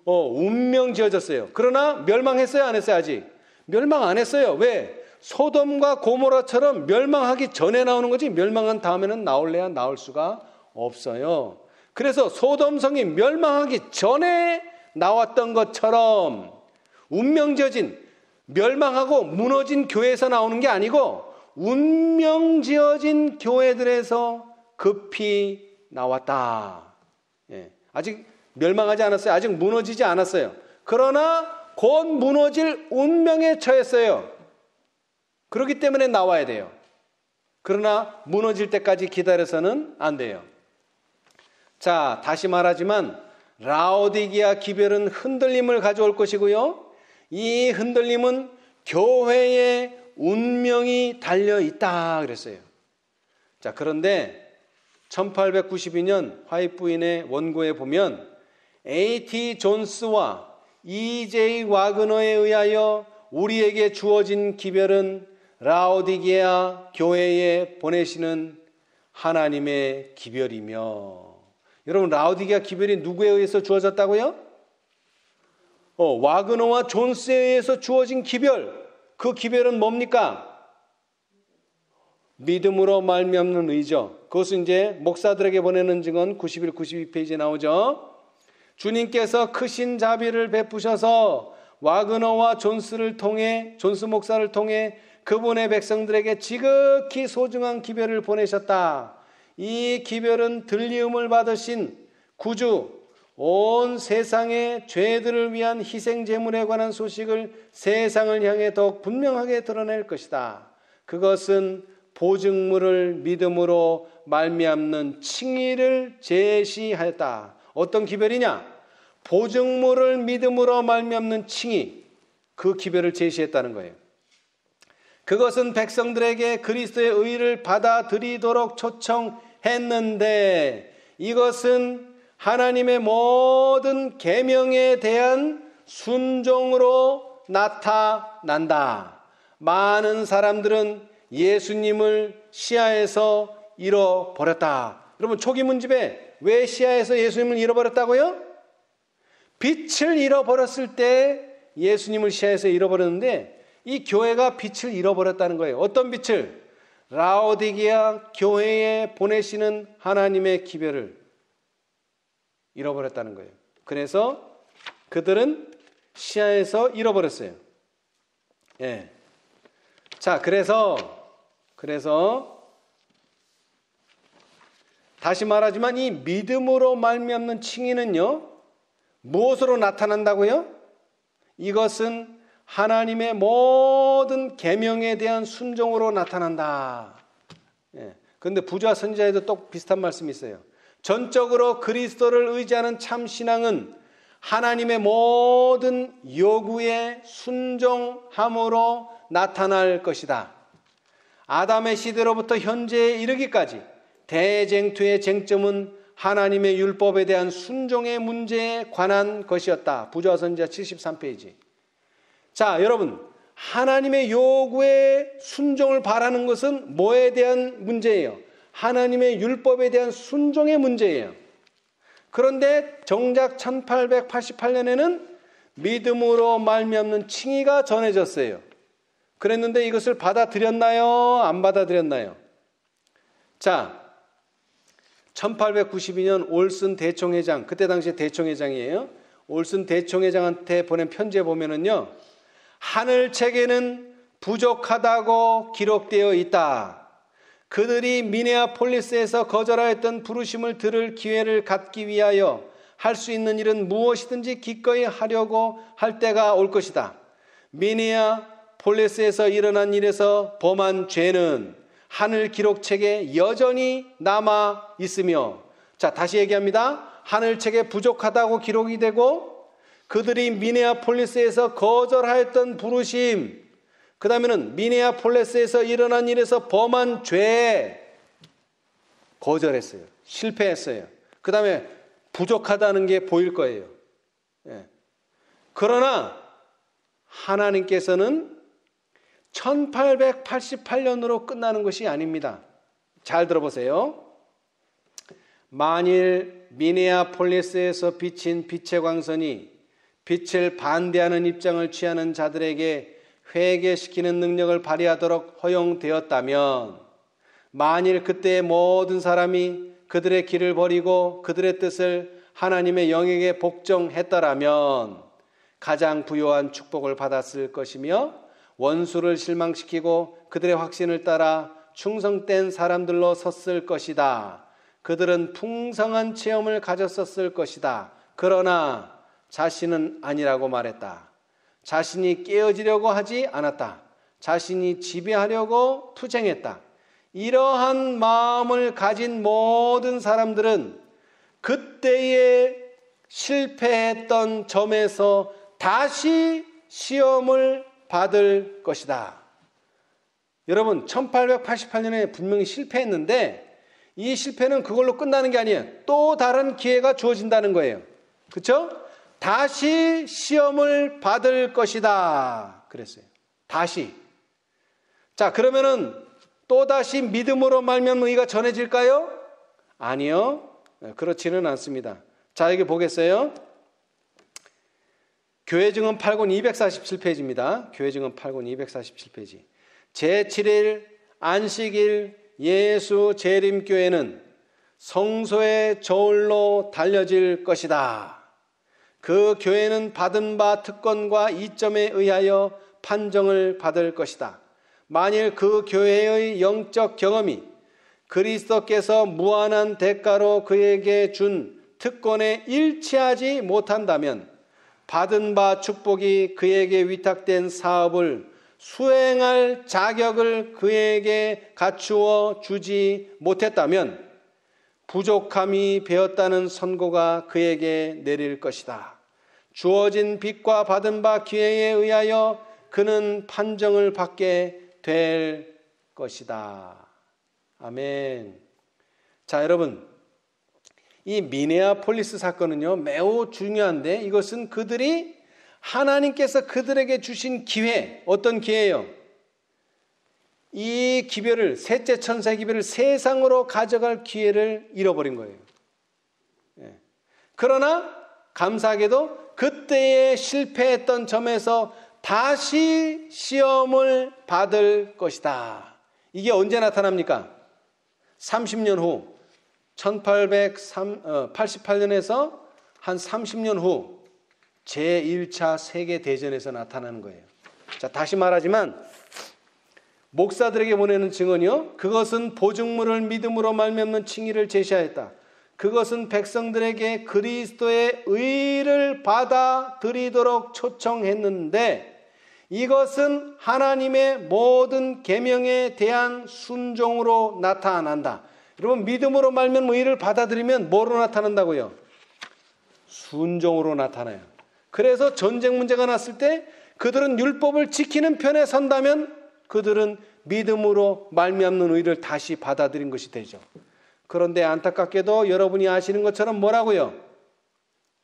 운명 지어졌어요. 그러나 멸망했어요? 안 했어요? 아직 멸망 안 했어요. 왜? 소돔과 고모라처럼 멸망하기 전에 나오는 거지 멸망한 다음에는 나올래야 나올 수가 없어요. 그래서 소돔성이 멸망하기 전에 나왔던 것처럼 운명 지어진, 멸망하고 무너진 교회에서 나오는 게 아니고 운명 지어진 교회들에서 급히 나왔다. 예, 아직 멸망하지 않았어요. 아직 무너지지 않았어요. 그러나 곧 무너질 운명에 처했어요. 그렇기 때문에 나와야 돼요. 그러나 무너질 때까지 기다려서는 안 돼요. 자, 다시 말하지만 라오디게아 기별은 흔들림을 가져올 것이고요. 이 흔들림은 교회의 운명이 달려있다 그랬어요. 자, 그런데 1892년 화이트 부인의 원고에 보면 A.T. 존스와 E.J. 와그너에 의하여 우리에게 주어진 기별은 라오디게아 교회에 보내시는 하나님의 기별이며. 여러분, 라오디게아 기별이 누구에 의해서 주어졌다고요? 와그너와 존스에 의해서 주어진 기별. 그 기별은 뭡니까? 믿음으로 말미암는 의죠. 그것은 이제 목사들에게 보내는 증언 91, 92페이지에 나오죠. 주님께서 크신 자비를 베푸셔서 와그너와 존스 목사를 통해 그분의 백성들에게 지극히 소중한 기별을 보내셨다. 이 기별은 들리음을 받으신 구주, 온 세상의 죄들을 위한 희생 제물에 관한 소식을 세상을 향해 더욱 분명하게 드러낼 것이다. 그것은 보증물을 믿음으로 말미암는 칭의를 제시하였다. 어떤 기별이냐? 보증물을 믿음으로 말미암는 칭의, 그 기별을 제시했다는 거예요. 그것은 백성들에게 그리스도의 의를 받아들이도록 초청했는데 이것은 하나님의 모든 계명에 대한 순종으로 나타난다. 많은 사람들은 예수님을 시야에서 잃어버렸다. 여러분, 초기 문집에 왜 시야에서 예수님을 잃어버렸다고요? 빛을 잃어버렸을 때 예수님을 시야에서 잃어버렸는데 이 교회가 빛을 잃어버렸다는 거예요. 어떤 빛을? 라오디게아 교회에 보내시는 하나님의 기별을 잃어버렸다는 거예요. 그래서 그들은 시야에서 잃어버렸어요. 예. 자, 그래서 다시 말하지만 이 믿음으로 말미암는 칭의는요, 무엇으로 나타난다고요? 이것은 하나님의 모든 계명에 대한 순종으로 나타난다. 예. 그런데 부자 선지자에도 또 비슷한 말씀이 있어요. 전적으로 그리스도를 의지하는 참 신앙은 하나님의 모든 요구에 순종함으로 나타날 것이다. 아담의 시대로부터 현재에 이르기까지 대쟁투의 쟁점은 하나님의 율법에 대한 순종의 문제에 관한 것이었다. 부자 선지자 73페이지. 자, 여러분, 하나님의 요구에 순종을 바라는 것은 뭐에 대한 문제예요? 하나님의 율법에 대한 순종의 문제예요. 그런데 정작 1888년에는 믿음으로 말미암는 칭의가 전해졌어요. 그랬는데 이것을 받아들였나요? 안 받아들였나요? 자, 1892년 올슨 대총회장, 그때 당시 대총회장이에요. 올슨 대총회장한테 보낸 편지에 보면은요, 하늘책에는 부족하다고 기록되어 있다. 그들이 미네아폴리스에서 거절하였던 부르심을 들을 기회를 갖기 위하여 할 수 있는 일은 무엇이든지 기꺼이 하려고 할 때가 올 것이다. 미네아폴리스에서 일어난 일에서 범한 죄는 하늘 기록책에 여전히 남아 있으며, 자, 다시 얘기합니다. 하늘책에 부족하다고 기록이 되고 그들이 미네아폴리스에서 거절하였던 부르심, 그 다음에는 미네아폴리스에서 일어난 일에서 범한 죄, 거절했어요. 실패했어요. 그 다음에 부족하다는 게 보일 거예요. 예. 그러나 하나님께서는 1888년으로 끝나는 것이 아닙니다. 잘 들어보세요. 만일 미네아폴리스에서 비친 빛의 광선이 빛을 반대하는 입장을 취하는 자들에게 회개시키는 능력을 발휘하도록 허용되었다면, 만일 그때의 모든 사람이 그들의 길을 버리고 그들의 뜻을 하나님의 영에게 복종했더라면 가장 부요한 축복을 받았을 것이며 원수를 실망시키고 그들의 확신을 따라 충성된 사람들로 섰을 것이다. 그들은 풍성한 체험을 가졌었을 것이다. 그러나 자신은 아니라고 말했다. 자신이 깨어지려고 하지 않았다. 자신이 지배하려고 투쟁했다. 이러한 마음을 가진 모든 사람들은 그때에 실패했던 점에서 다시 시험을 받을 것이다. 여러분, 1888년에 분명히 실패했는데 이 실패는 그걸로 끝나는 게 아니에요. 또 다른 기회가 주어진다는 거예요. 그렇죠? 다시 시험을 받을 것이다 그랬어요. 다시. 자, 그러면은 또다시 믿음으로 말미암는 의가 전해질까요? 아니요. 그렇지는 않습니다. 자, 여기 보겠어요. 교회증언 8권 247페이지입니다. 교회증언 8권 247페이지. 제7일 안식일 예수 재림교회는 성소의 저울로 달려질 것이다. 그 교회는 받은 바 특권과 이점에 의하여 판정을 받을 것이다. 만일 그 교회의 영적 경험이 그리스도께서 무한한 대가로 그에게 준 특권에 일치하지 못한다면 받은 바 축복이 그에게 위탁된 사업을 수행할 자격을 그에게 갖추어 주지 못했다면 부족함이 배었다는 선고가 그에게 내릴 것이다. 주어진 빚과 받은 바 기회에 의하여 그는 판정을 받게 될 것이다. 아멘. 자, 여러분, 이 미네아폴리스 사건은요 매우 중요한데, 이것은 그들이 하나님께서 그들에게 주신 기회, 어떤 기회예요? 이 기별을, 셋째 천사의 기별을 세상으로 가져갈 기회를 잃어버린 거예요. 그러나 감사하게도 그때에 실패했던 점에서 다시 시험을 받을 것이다. 이게 언제 나타납니까? 30년 후, 1888년에서 한 30년 후 제1차 세계대전에서 나타나는 거예요. 자, 다시 말하지만 목사들에게 보내는 증언이요, 그것은 보증물을 믿음으로 말미암는 칭의를 제시하였다. 그것은 백성들에게 그리스도의 의를 받아들이도록 초청했는데, 이것은 하나님의 모든 계명에 대한 순종으로 나타난다. 여러분, 믿음으로 말미암은 의를 받아들이면 뭐로 나타난다고요? 순종으로 나타나요. 그래서 전쟁 문제가 났을 때 그들은 율법을 지키는 편에 선다면 그들은 믿음으로 말미암는 의를 다시 받아들인 것이 되죠. 그런데 안타깝게도 여러분이 아시는 것처럼 뭐라고요?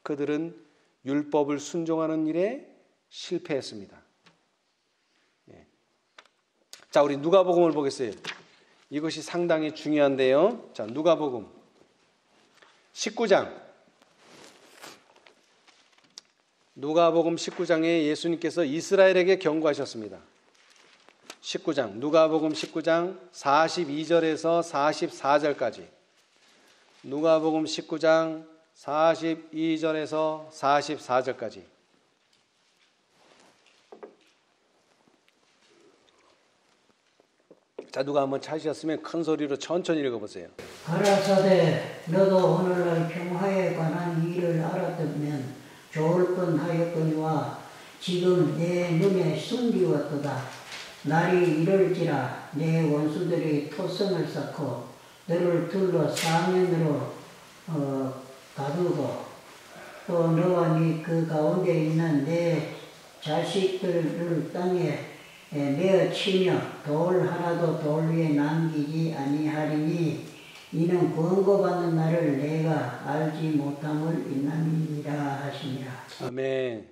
그들은 율법을 순종하는 일에 실패했습니다. 자, 우리 누가복음을 보겠어요. 이것이 상당히 중요한데요. 자, 누가복음 19장. 누가복음 19장에 예수님께서 이스라엘에게 경고하셨습니다. 19장, 누가복음 19장 42절에서 44절까지. 누가복음 19장 42절에서 44절까지. 자, 누가 한번 찾으셨으면 큰 소리로 천천히 읽어보세요. 가라사대 너도 오늘날 평화에 관한 일을 알았다면 좋을 뻔하였거니와 지금 내 눈에 숨기웠도다. 날이 이럴지라 내 원수들이 토성을 쌓고 너를 둘러 사면으로 가두고 또 너와 그 가운데 있는 내 자식들을 땅에 내어 치며 돌 하나도 돌 위에 남기지 아니하리니 이는 권고받는 날을 내가 알지 못함을 인함이니라 하시니라. 아멘.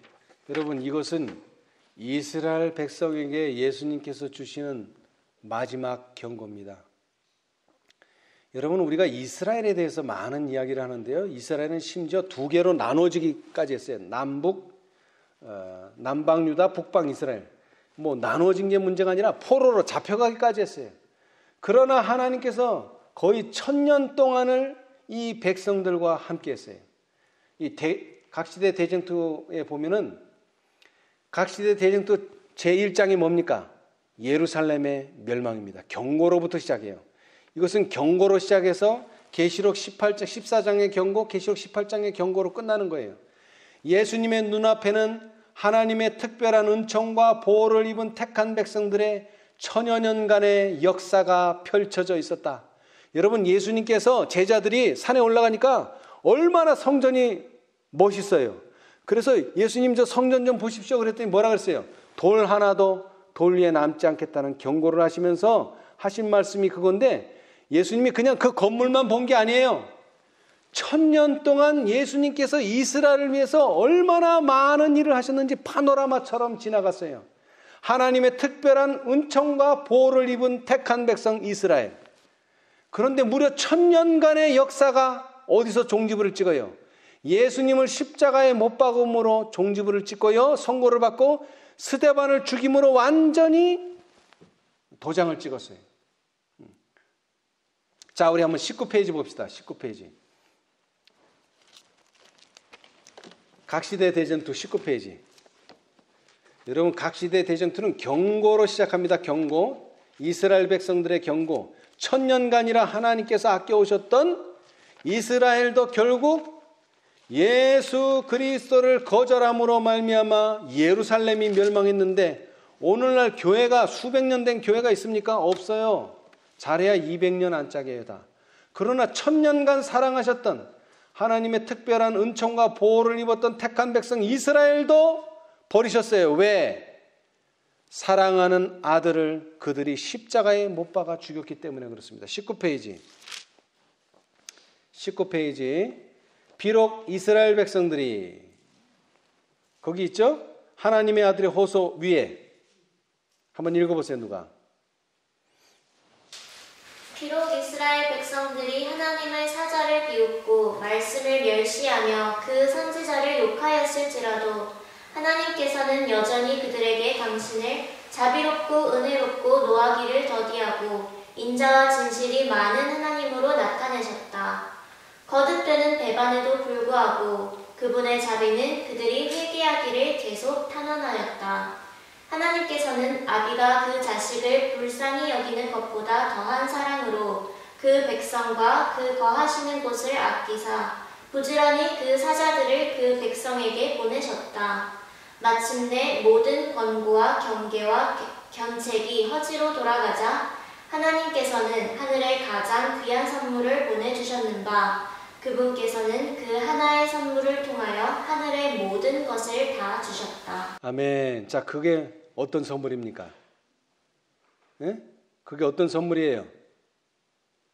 여러분, 이것은 이스라엘 백성에게 예수님께서 주시는 마지막 경고입니다. 여러분, 우리가 이스라엘에 대해서 많은 이야기를 하는데요, 이스라엘은 심지어 두 개로 나눠지기까지 했어요. 남방 유다, 북방 이스라엘. 뭐 나눠진 게 문제가 아니라 포로로 잡혀가기까지 했어요. 그러나 하나님께서 거의 1000년 동안을 이 백성들과 함께 했어요. 이 각시대 대쟁투에 보면은 각시대 대쟁투 제1장이 뭡니까? 예루살렘의 멸망입니다. 경고로부터 시작해요. 이것은 경고로 시작해서 계시록 14장의 경고, 계시록 18장의 경고로 끝나는 거예요. 예수님의 눈앞에는 하나님의 특별한 은총과 보호를 입은 택한 백성들의 천여 년간의 역사가 펼쳐져 있었다. 여러분, 예수님께서 제자들이 산에 올라가니까 얼마나 성전이 멋있어요. 그래서 예수님 저 성전 좀 보십시오 그랬더니 뭐라 그랬어요? 돌 하나도 돌 위에 남지 않겠다는 경고를 하시면서 하신 말씀이 그건데, 예수님이 그냥 그 건물만 본 게 아니에요. 1000년 동안 예수님께서 이스라엘을 위해서 얼마나 많은 일을 하셨는지 파노라마처럼 지나갔어요. 하나님의 특별한 은총과 보호를 입은 택한 백성 이스라엘. 그런데 무려 1000년간의 역사가 어디서 종지부를 찍어요? 예수님을 십자가에 못 박음으로 종지부를 찍고요, 선고를 받고 스데반을 죽임으로 완전히 도장을 찍었어요. 자, 우리 한번 19페이지 봅시다. 19페이지. 각시대 대전투 19페이지. 여러분, 각시대 대전투는 경고로 시작합니다. 경고. 이스라엘 백성들의 경고. 1000년간이라 하나님께서 아껴오셨던 이스라엘도 결국 예수 그리스도를 거절함으로 말미암아 예루살렘이 멸망했는데, 오늘날 교회가 수백 년 된 교회가 있습니까? 없어요. 잘해야 200년 안짝이에요 다. 그러나 1000년간 사랑하셨던 하나님의 특별한 은총과 보호를 입었던 택한 백성 이스라엘도 버리셨어요. 왜? 사랑하는 아들을 그들이 십자가에 못 박아 죽였기 때문에 그렇습니다. 19페이지. 비록 이스라엘 백성들이, 거기 있죠? 하나님의 아들의 호소 위에. 한번 읽어보세요. 누가? 비록 이스라엘 백성들이 하나님의 사자를 비웃고 말씀을 멸시하며 그 선지자를 욕하였을지라도 하나님께서는 여전히 그들에게 당신을 자비롭고 은혜롭고 노하기를 더디하고 인자와 진실이 많은 하나님으로 나타내셨다. 거듭되는 배반에도 불구하고 그분의 자비는 그들이 회개하기를 계속 탄원하였다. 하나님께서는 아비가 그 자식을 불쌍히 여기는 것보다 더한 사랑으로 그 백성과 그 거하시는 곳을 아끼사 부지런히 그 사자들을 그 백성에게 보내셨다. 마침내 모든 권고와 경계와 견책이 허지로 돌아가자 하나님께서는 하늘에 가장 귀한 선물을 보내주셨는 바 그분께서는 그 하나의 선물을 통하여 하늘의 모든 것을 다 주셨다. 아멘. 자, 그게 어떤 선물입니까? 네? 그게 어떤 선물이에요?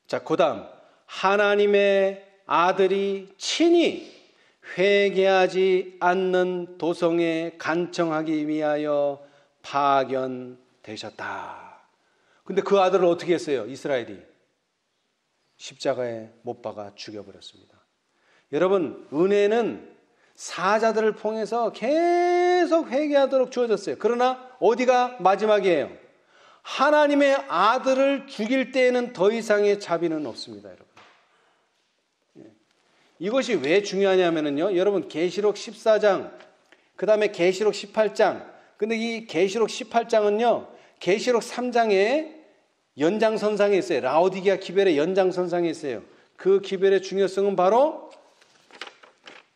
자, 그 다음 하나님의 아들이 친히 회개하지 않는 도성에 간청하기 위하여 파견되셨다. 근데 그 아들을 어떻게 했어요? 이스라엘이 십자가에 못 박아 죽여버렸습니다. 여러분, 은혜는 사자들을 통해서 계속 회개하도록 주어졌어요. 그러나 어디가 마지막이에요? 하나님의 아들을 죽일 때에는 더 이상의 자비는 없습니다. 여러분, 이것이 왜 중요하냐면요, 여러분, 계시록 14장, 그 다음에 계시록 18장. 근데 이 계시록 18장은요, 계시록 3장에 연장선상에 있어요. 라오디게아 기별의 연장선상에 있어요. 그 기별의 중요성은 바로,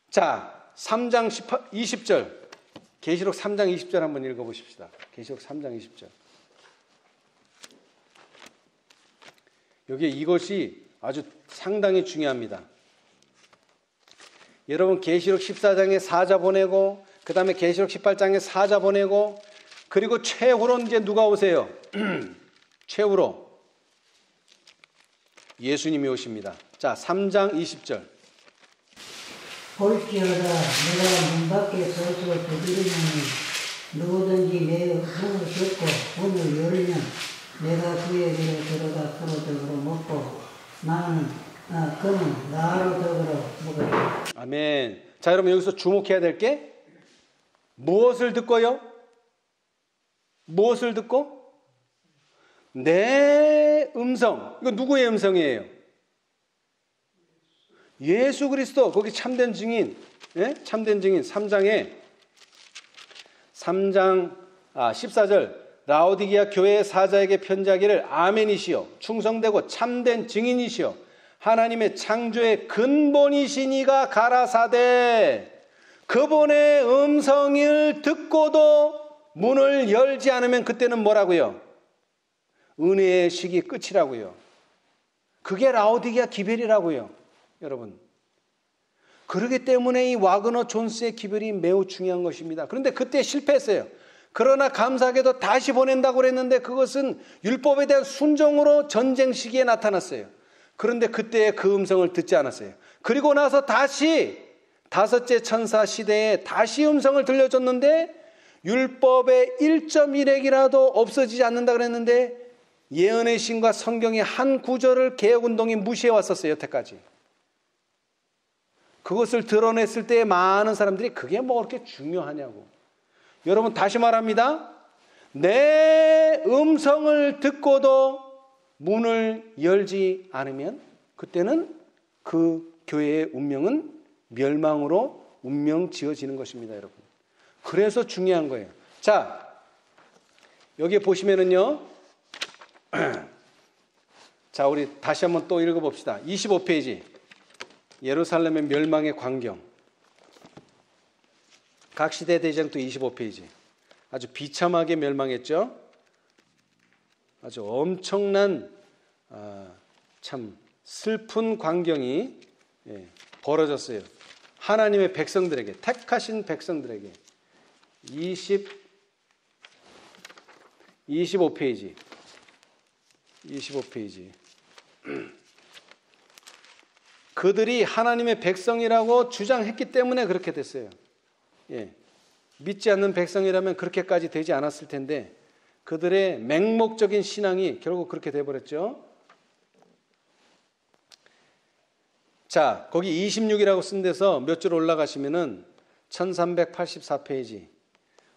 자, 3장 20절, 계시록 3장 20절 한번 읽어보십시다. 계시록 3장 20절. 여기에 이것이 아주 상당히 중요합니다. 여러분, 계시록 14장에 사자 보내고, 그 다음에 계시록 18장에 사자 보내고, 그리고 최후로 이제 누가 오세요? 최후로 예수님이 오십니다. 자, 3장 20절. 볼지어다 내가 문 밖에 서서 두드리노니 누구든지 내 문을 듣고 문을 열면 내가 그에게로 들어가 그로 더불어 먹고 그는 나로 더불어 먹으리라. 아멘. 자, 여러분, 여기서 주목해야 될 게 무엇을 듣고요? 무엇을 듣고? 내 음성. 이거 누구의 음성이에요? 예수 그리스도. 거기 참된 증인. 예? 참된 증인 3장 14절. 라오디게아 교회의 사자에게 편지하기를 아멘이시여 충성되고 참된 증인이시여 하나님의 창조의 근본이시니가 가라사대 그분의 음성을 듣고도 문을 열지 않으면 그때는 뭐라고요? 은혜의 시기 끝이라고요. 그게 라오디게아 기별이라고요. 여러분, 그렇기 때문에 이 와그너 존스의 기별이 매우 중요한 것입니다. 그런데 그때 실패했어요. 그러나 감사하게도 다시 보낸다고 그랬는데 그것은 율법에 대한 순종으로 전쟁 시기에 나타났어요. 그런데 그때 그 음성을 듣지 않았어요. 그리고 나서 다시 다섯째 천사 시대에 다시 음성을 들려줬는데 율법의 1.1핵이라도 없어지지 않는다 그랬는데 예언의 신과 성경의 한 구절을 개혁운동이 무시해 왔었어요. 여태까지. 그것을 드러냈을 때 많은 사람들이 그게 뭐 그렇게 중요하냐고. 여러분, 다시 말합니다. 내 음성을 듣고도 문을 열지 않으면 그때는 그 교회의 운명은 멸망으로 운명 지어지는 것입니다, 여러분. 그래서 중요한 거예요. 자, 여기에 보시면은요. 자, 우리 다시 한번 또 읽어봅시다. 25페이지. 예루살렘의 멸망의 광경. 각 시대 대장도 25페이지. 아주 비참하게 멸망했죠. 아주 엄청난 참 슬픈 광경이 벌어졌어요. 하나님의 백성들에게, 택하신 백성들에게. 25페이지. 25페이지. 그들이 하나님의 백성이라고 주장했기 때문에 그렇게 됐어요. 믿지 않는 백성이라면 그렇게까지 되지 않았을 텐데 그들의 맹목적인 신앙이 결국 그렇게 돼버렸죠. 자, 거기 26이라고 쓴 데서 몇 줄 올라가시면은 1384페이지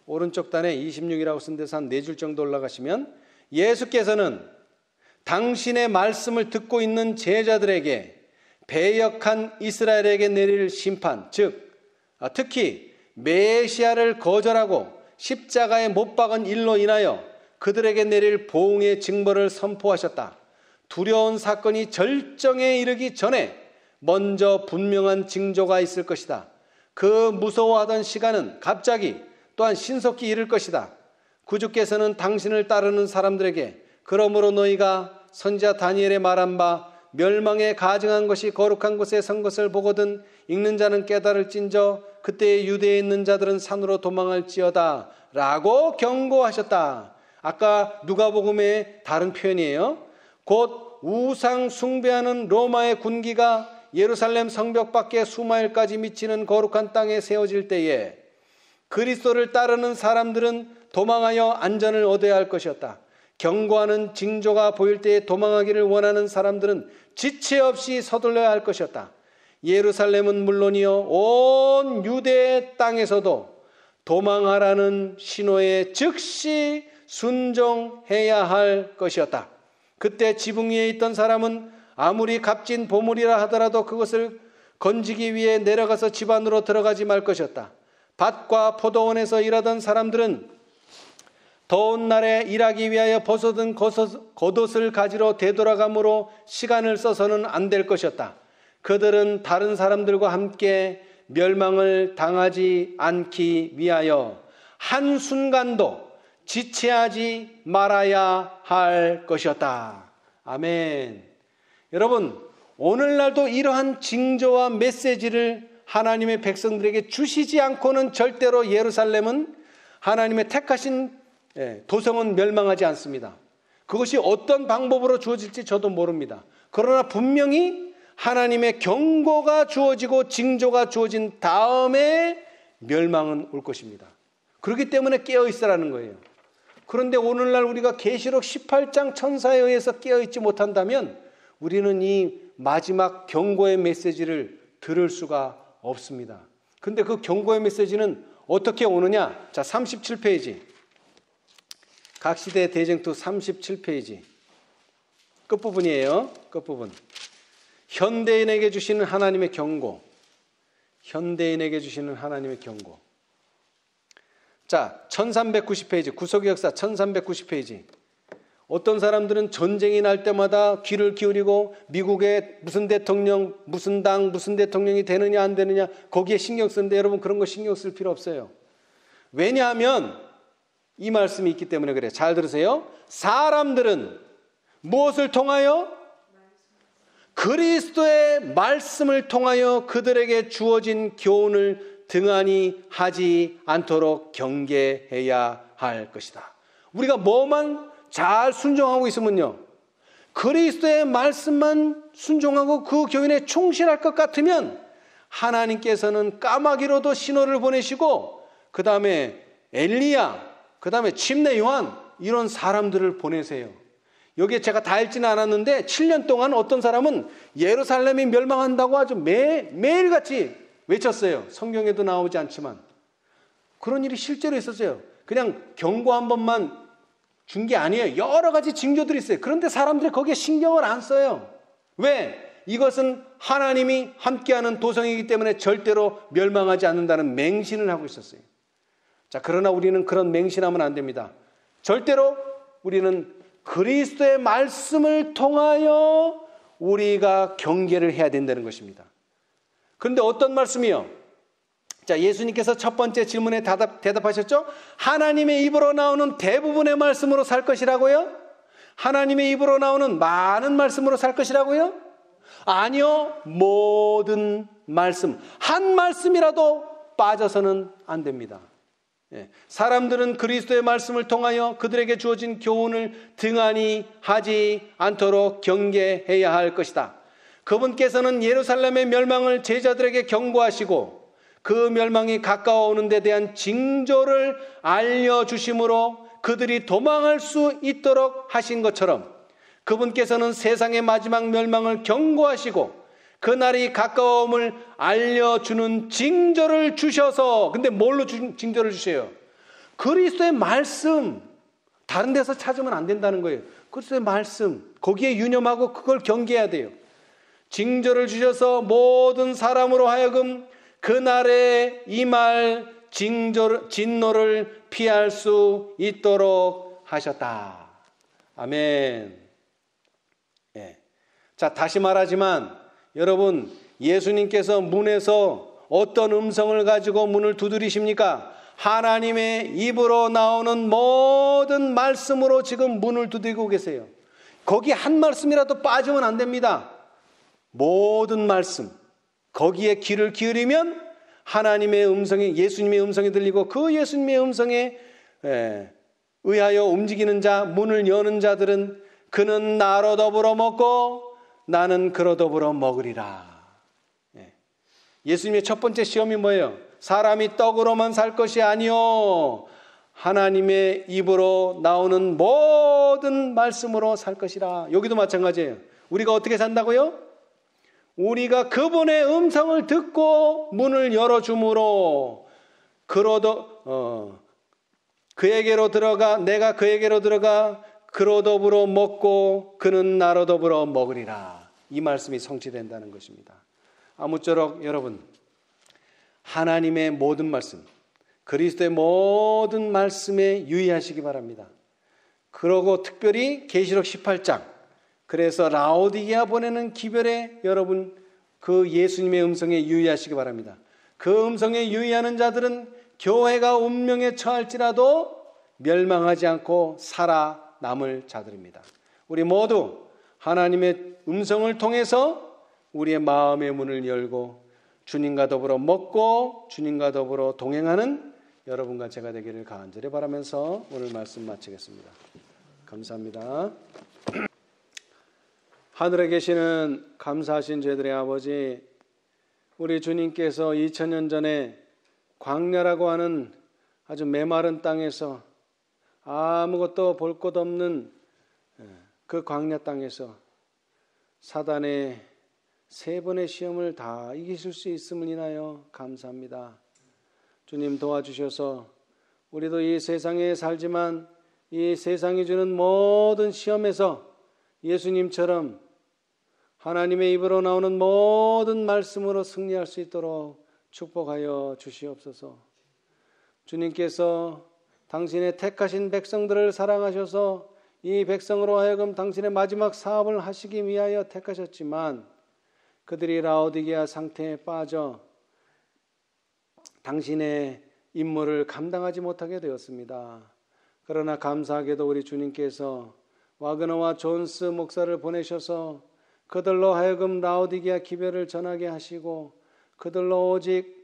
오른쪽 단에 26이라고 쓴 데서 한 4줄 정도 올라가시면 예수께서는 당신의 말씀을 듣고 있는 제자들에게 배역한 이스라엘에게 내릴 심판, 즉 특히 메시아를 거절하고 십자가에 못 박은 일로 인하여 그들에게 내릴 보응의 징벌을 선포하셨다. 두려운 사건이 절정에 이르기 전에 먼저 분명한 징조가 있을 것이다. 그 무서워하던 시간은 갑자기 또한 신속히 이를 것이다. 구주께서는 당신을 따르는 사람들에게 그러므로 너희가 선지자 다니엘의 말한 바 멸망에 가증한 것이 거룩한 곳에 선 것을 보거든 읽는 자는 깨달을진저 그때 유대에 있는 자들은 산으로 도망할지어다 라고 경고하셨다. 아까 누가복음의 다른 표현이에요. 곧 우상 숭배하는 로마의 군기가 예루살렘 성벽 밖에 수마일까지 미치는 거룩한 땅에 세워질 때에 그리스도를 따르는 사람들은 도망하여 안전을 얻어야 할 것이었다. 경고하는 징조가 보일 때에 도망하기를 원하는 사람들은 지체 없이 서둘러야 할 것이었다. 예루살렘은 물론이요 온 유대 땅에서도 도망하라는 신호에 즉시 순종해야 할 것이었다. 그때 지붕 위에 있던 사람은 아무리 값진 보물이라 하더라도 그것을 건지기 위해 내려가서 집 안으로 들어가지 말 것이었다. 밭과 포도원에서 일하던 사람들은 더운 날에 일하기 위하여 벗어든 겉옷을 가지러 되돌아가므로 시간을 써서는 안 될 것이었다. 그들은 다른 사람들과 함께 멸망을 당하지 않기 위하여 한순간도 지체하지 말아야 할 것이었다. 아멘. 여러분, 오늘날도 이러한 징조와 메시지를 하나님의 백성들에게 주시지 않고는 절대로 예루살렘은 하나님의 택하신 도성은 멸망하지 않습니다. 그것이 어떤 방법으로 주어질지 저도 모릅니다. 그러나 분명히 하나님의 경고가 주어지고 징조가 주어진 다음에 멸망은 올 것입니다. 그렇기 때문에 깨어있으라는 거예요. 그런데 오늘날 우리가 계시록 18장 천사에 의해서 깨어있지 못한다면 우리는 이 마지막 경고의 메시지를 들을 수가 없습니다. 근데 그 경고의 메시지는 어떻게 오느냐? 자, 37페이지. 각시대 대쟁투 37페이지. 끝부분이에요. 끝부분. 현대인에게 주시는 하나님의 경고. 현대인에게 주시는 하나님의 경고. 자, 1390페이지. 구속의 역사 1390페이지. 어떤 사람들은 전쟁이 날 때마다 귀를 기울이고 미국의 무슨 대통령, 무슨 당, 무슨 대통령이 되느냐 안 되느냐 거기에 신경 쓰는데 여러분 그런 거 신경 쓸 필요 없어요. 왜냐하면 이 말씀이 있기 때문에 그래요. 잘 들으세요. 사람들은 무엇을 통하여? 그리스도의 말씀을 통하여 그들에게 주어진 교훈을 등한히 하지 않도록 경계해야 할 것이다. 우리가 뭐만 잘 순종하고 있으면요, 그리스도의 말씀만 순종하고 그 교훈에 충실할 것 같으면 하나님께서는 까마귀로도 신호를 보내시고 그 다음에 엘리야, 그 다음에 침례 요한 이런 사람들을 보내세요. 여기에 제가 다 읽지는 않았는데 7년 동안 어떤 사람은 예루살렘이 멸망한다고 아주 매일같이 외쳤어요. 성경에도 나오지 않지만 그런 일이 실제로 있었어요. 그냥 경고 한 번만 준 게 아니에요. 여러 가지 징조들이 있어요. 그런데 사람들이 거기에 신경을 안 써요. 왜? 이것은 하나님이 함께하는 도성이기 때문에 절대로 멸망하지 않는다는 맹신을 하고 있었어요. 자, 그러나 우리는 그런 맹신하면 안 됩니다. 절대로 우리는 그리스도의 말씀을 통하여 우리가 경계를 해야 된다는 것입니다. 그런데 어떤 말씀이요? 자, 예수님께서 첫 번째 질문에 대답하셨죠? 하나님의 입으로 나오는 대부분의 말씀으로 살 것이라고요? 하나님의 입으로 나오는 많은 말씀으로 살 것이라고요? 아니요. 모든 말씀, 한 말씀이라도 빠져서는 안 됩니다. 사람들은 그리스도의 말씀을 통하여 그들에게 주어진 교훈을 등한히 하지 않도록 경계해야 할 것이다. 그분께서는 예루살렘의 멸망을 제자들에게 경고하시고 그 멸망이 가까워오는 데 대한 징조를 알려주심으로 그들이 도망할 수 있도록 하신 것처럼 그분께서는 세상의 마지막 멸망을 경고하시고 그날이 가까움을 알려주는 징조를 주셔서, 근데 뭘로 징조를 주세요? 그리스도의 말씀. 다른 데서 찾으면 안 된다는 거예요. 그리스도의 말씀, 거기에 유념하고 그걸 경계해야 돼요. 징조를 주셔서 모든 사람으로 하여금 그날의 임할 진노를 피할 수 있도록 하셨다. 아멘. 자, 다시 말하지만 여러분, 예수님께서 문에서 어떤 음성을 가지고 문을 두드리십니까? 하나님의 입으로 나오는 모든 말씀으로 지금 문을 두드리고 계세요. 거기 한 말씀이라도 빠지면 안 됩니다. 모든 말씀, 거기에 귀를 기울이면 하나님의 음성이, 예수님의 음성이 들리고 그 예수님의 음성에 의하여 움직이는 자, 문을 여는 자들은 그는 나로 더불어 먹고 나는 그로 더불어 먹으리라. 예수님의 첫 번째 시험이 뭐예요? 사람이 떡으로만 살 것이 아니요 하나님의 입으로 나오는 모든 말씀으로 살 것이라. 여기도 마찬가지예요. 우리가 어떻게 산다고요? 우리가 그분의 음성을 듣고 문을 열어줌으로 그에게로 들어가, 내가 그에게로 들어가 그로 더불어 먹고 그는 나로 더불어 먹으리라. 이 말씀이 성취된다는 것입니다. 아무쪼록 여러분, 하나님의 모든 말씀, 그리스도의 모든 말씀에 유의하시기 바랍니다. 그러고 특별히 계시록 18장, 그래서 라오디게아 보내는 기별에 여러분 그 예수님의 음성에 유의하시기 바랍니다. 그 음성에 유의하는 자들은 교회가 운명에 처할지라도 멸망하지 않고 살아남을 자들입니다. 우리 모두 하나님의 음성을 통해서 우리의 마음의 문을 열고 주님과 더불어 먹고 주님과 더불어 동행하는 여러분과 제가 되기를 간절히 바라면서 오늘 말씀 마치겠습니다. 감사합니다. 하늘에 계시는 감사하신 저희들의 아버지, 우리 주님께서 2000년 전에 광야라고 하는 아주 메마른 땅에서 아무것도 볼 것 없는 그 광야 땅에서 사단의 3번의 시험을 다 이기실 수 있음을 인하여 감사합니다. 주님 도와주셔서 우리도 이 세상에 살지만 이 세상이 주는 모든 시험에서 예수님처럼 하나님의 입으로 나오는 모든 말씀으로 승리할 수 있도록 축복하여 주시옵소서. 주님께서 당신의 택하신 백성들을 사랑하셔서 이 백성으로 하여금 당신의 마지막 사업을 하시기 위하여 택하셨지만 그들이 라오디게아 상태에 빠져 당신의 임무를 감당하지 못하게 되었습니다. 그러나 감사하게도 우리 주님께서 와그너와 존스 목사를 보내셔서 그들로 하여금 라오디게아 기별을 전하게 하시고 그들로 오직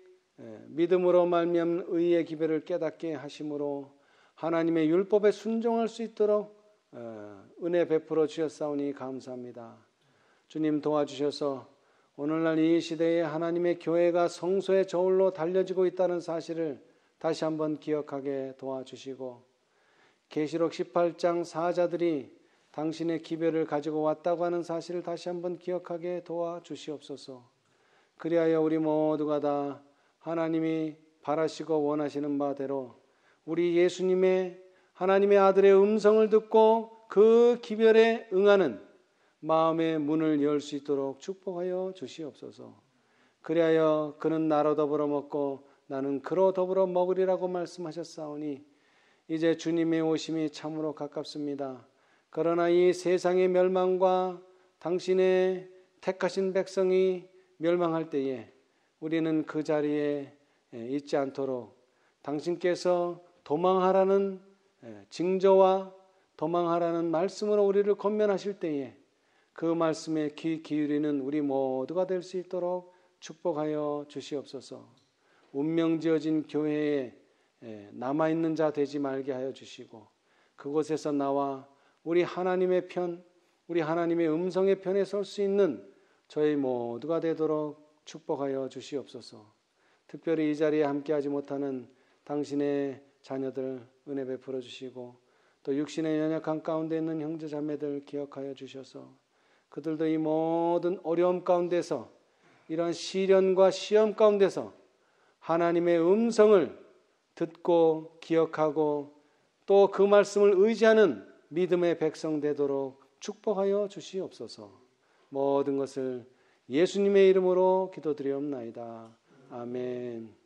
믿음으로 말미암는 의의 기별을 깨닫게 하심으로 하나님의 율법에 순종할 수 있도록 은혜 베풀어 주셨사오니 감사합니다. 주님 도와주셔서 오늘날 이 시대에 하나님의 교회가 성소의 저울로 달려지고 있다는 사실을 다시 한번 기억하게 도와주시고 계시록 18장 사자들이 당신의 기별을 가지고 왔다고 하는 사실을 다시 한번 기억하게 도와주시옵소서. 그리하여 우리 모두가 다 하나님이 바라시고 원하시는 바대로 우리 예수님의 하나님의 아들의 음성을 듣고 그 기별에 응하는 마음의 문을 열 수 있도록 축복하여 주시옵소서. 그리하여 그는 나로 더불어 먹고 나는 그로 더불어 먹으리라고 말씀하셨사오니 이제 주님의 오심이 참으로 가깝습니다. 그러나 이 세상의 멸망과 당신의 택하신 백성이 멸망할 때에 우리는 그 자리에 있지 않도록 당신께서 도망하라는 징조와 도망하라는 말씀으로 우리를 권면하실 때에 그 말씀에 귀 기울이는 우리 모두가 될 수 있도록 축복하여 주시옵소서. 운명지어진 교회에 남아있는 자 되지 말게 하여 주시고 그곳에서 나와 우리 하나님의 편, 우리 하나님의 음성의 편에 설 수 있는 저희 모두가 되도록 축복하여 주시옵소서. 특별히 이 자리에 함께하지 못하는 당신의 자녀들 은혜 베풀어 주시고 또 육신의 연약한 가운데 있는 형제 자매들 기억하여 주셔서 그들도 이 모든 어려움 가운데서 이러한 시련과 시험 가운데서 하나님의 음성을 듣고 기억하고 또 그 말씀을 의지하는 믿음의 백성 되도록 축복하여 주시옵소서. 모든 것을 예수님의 이름으로 기도드리옵나이다. 아멘.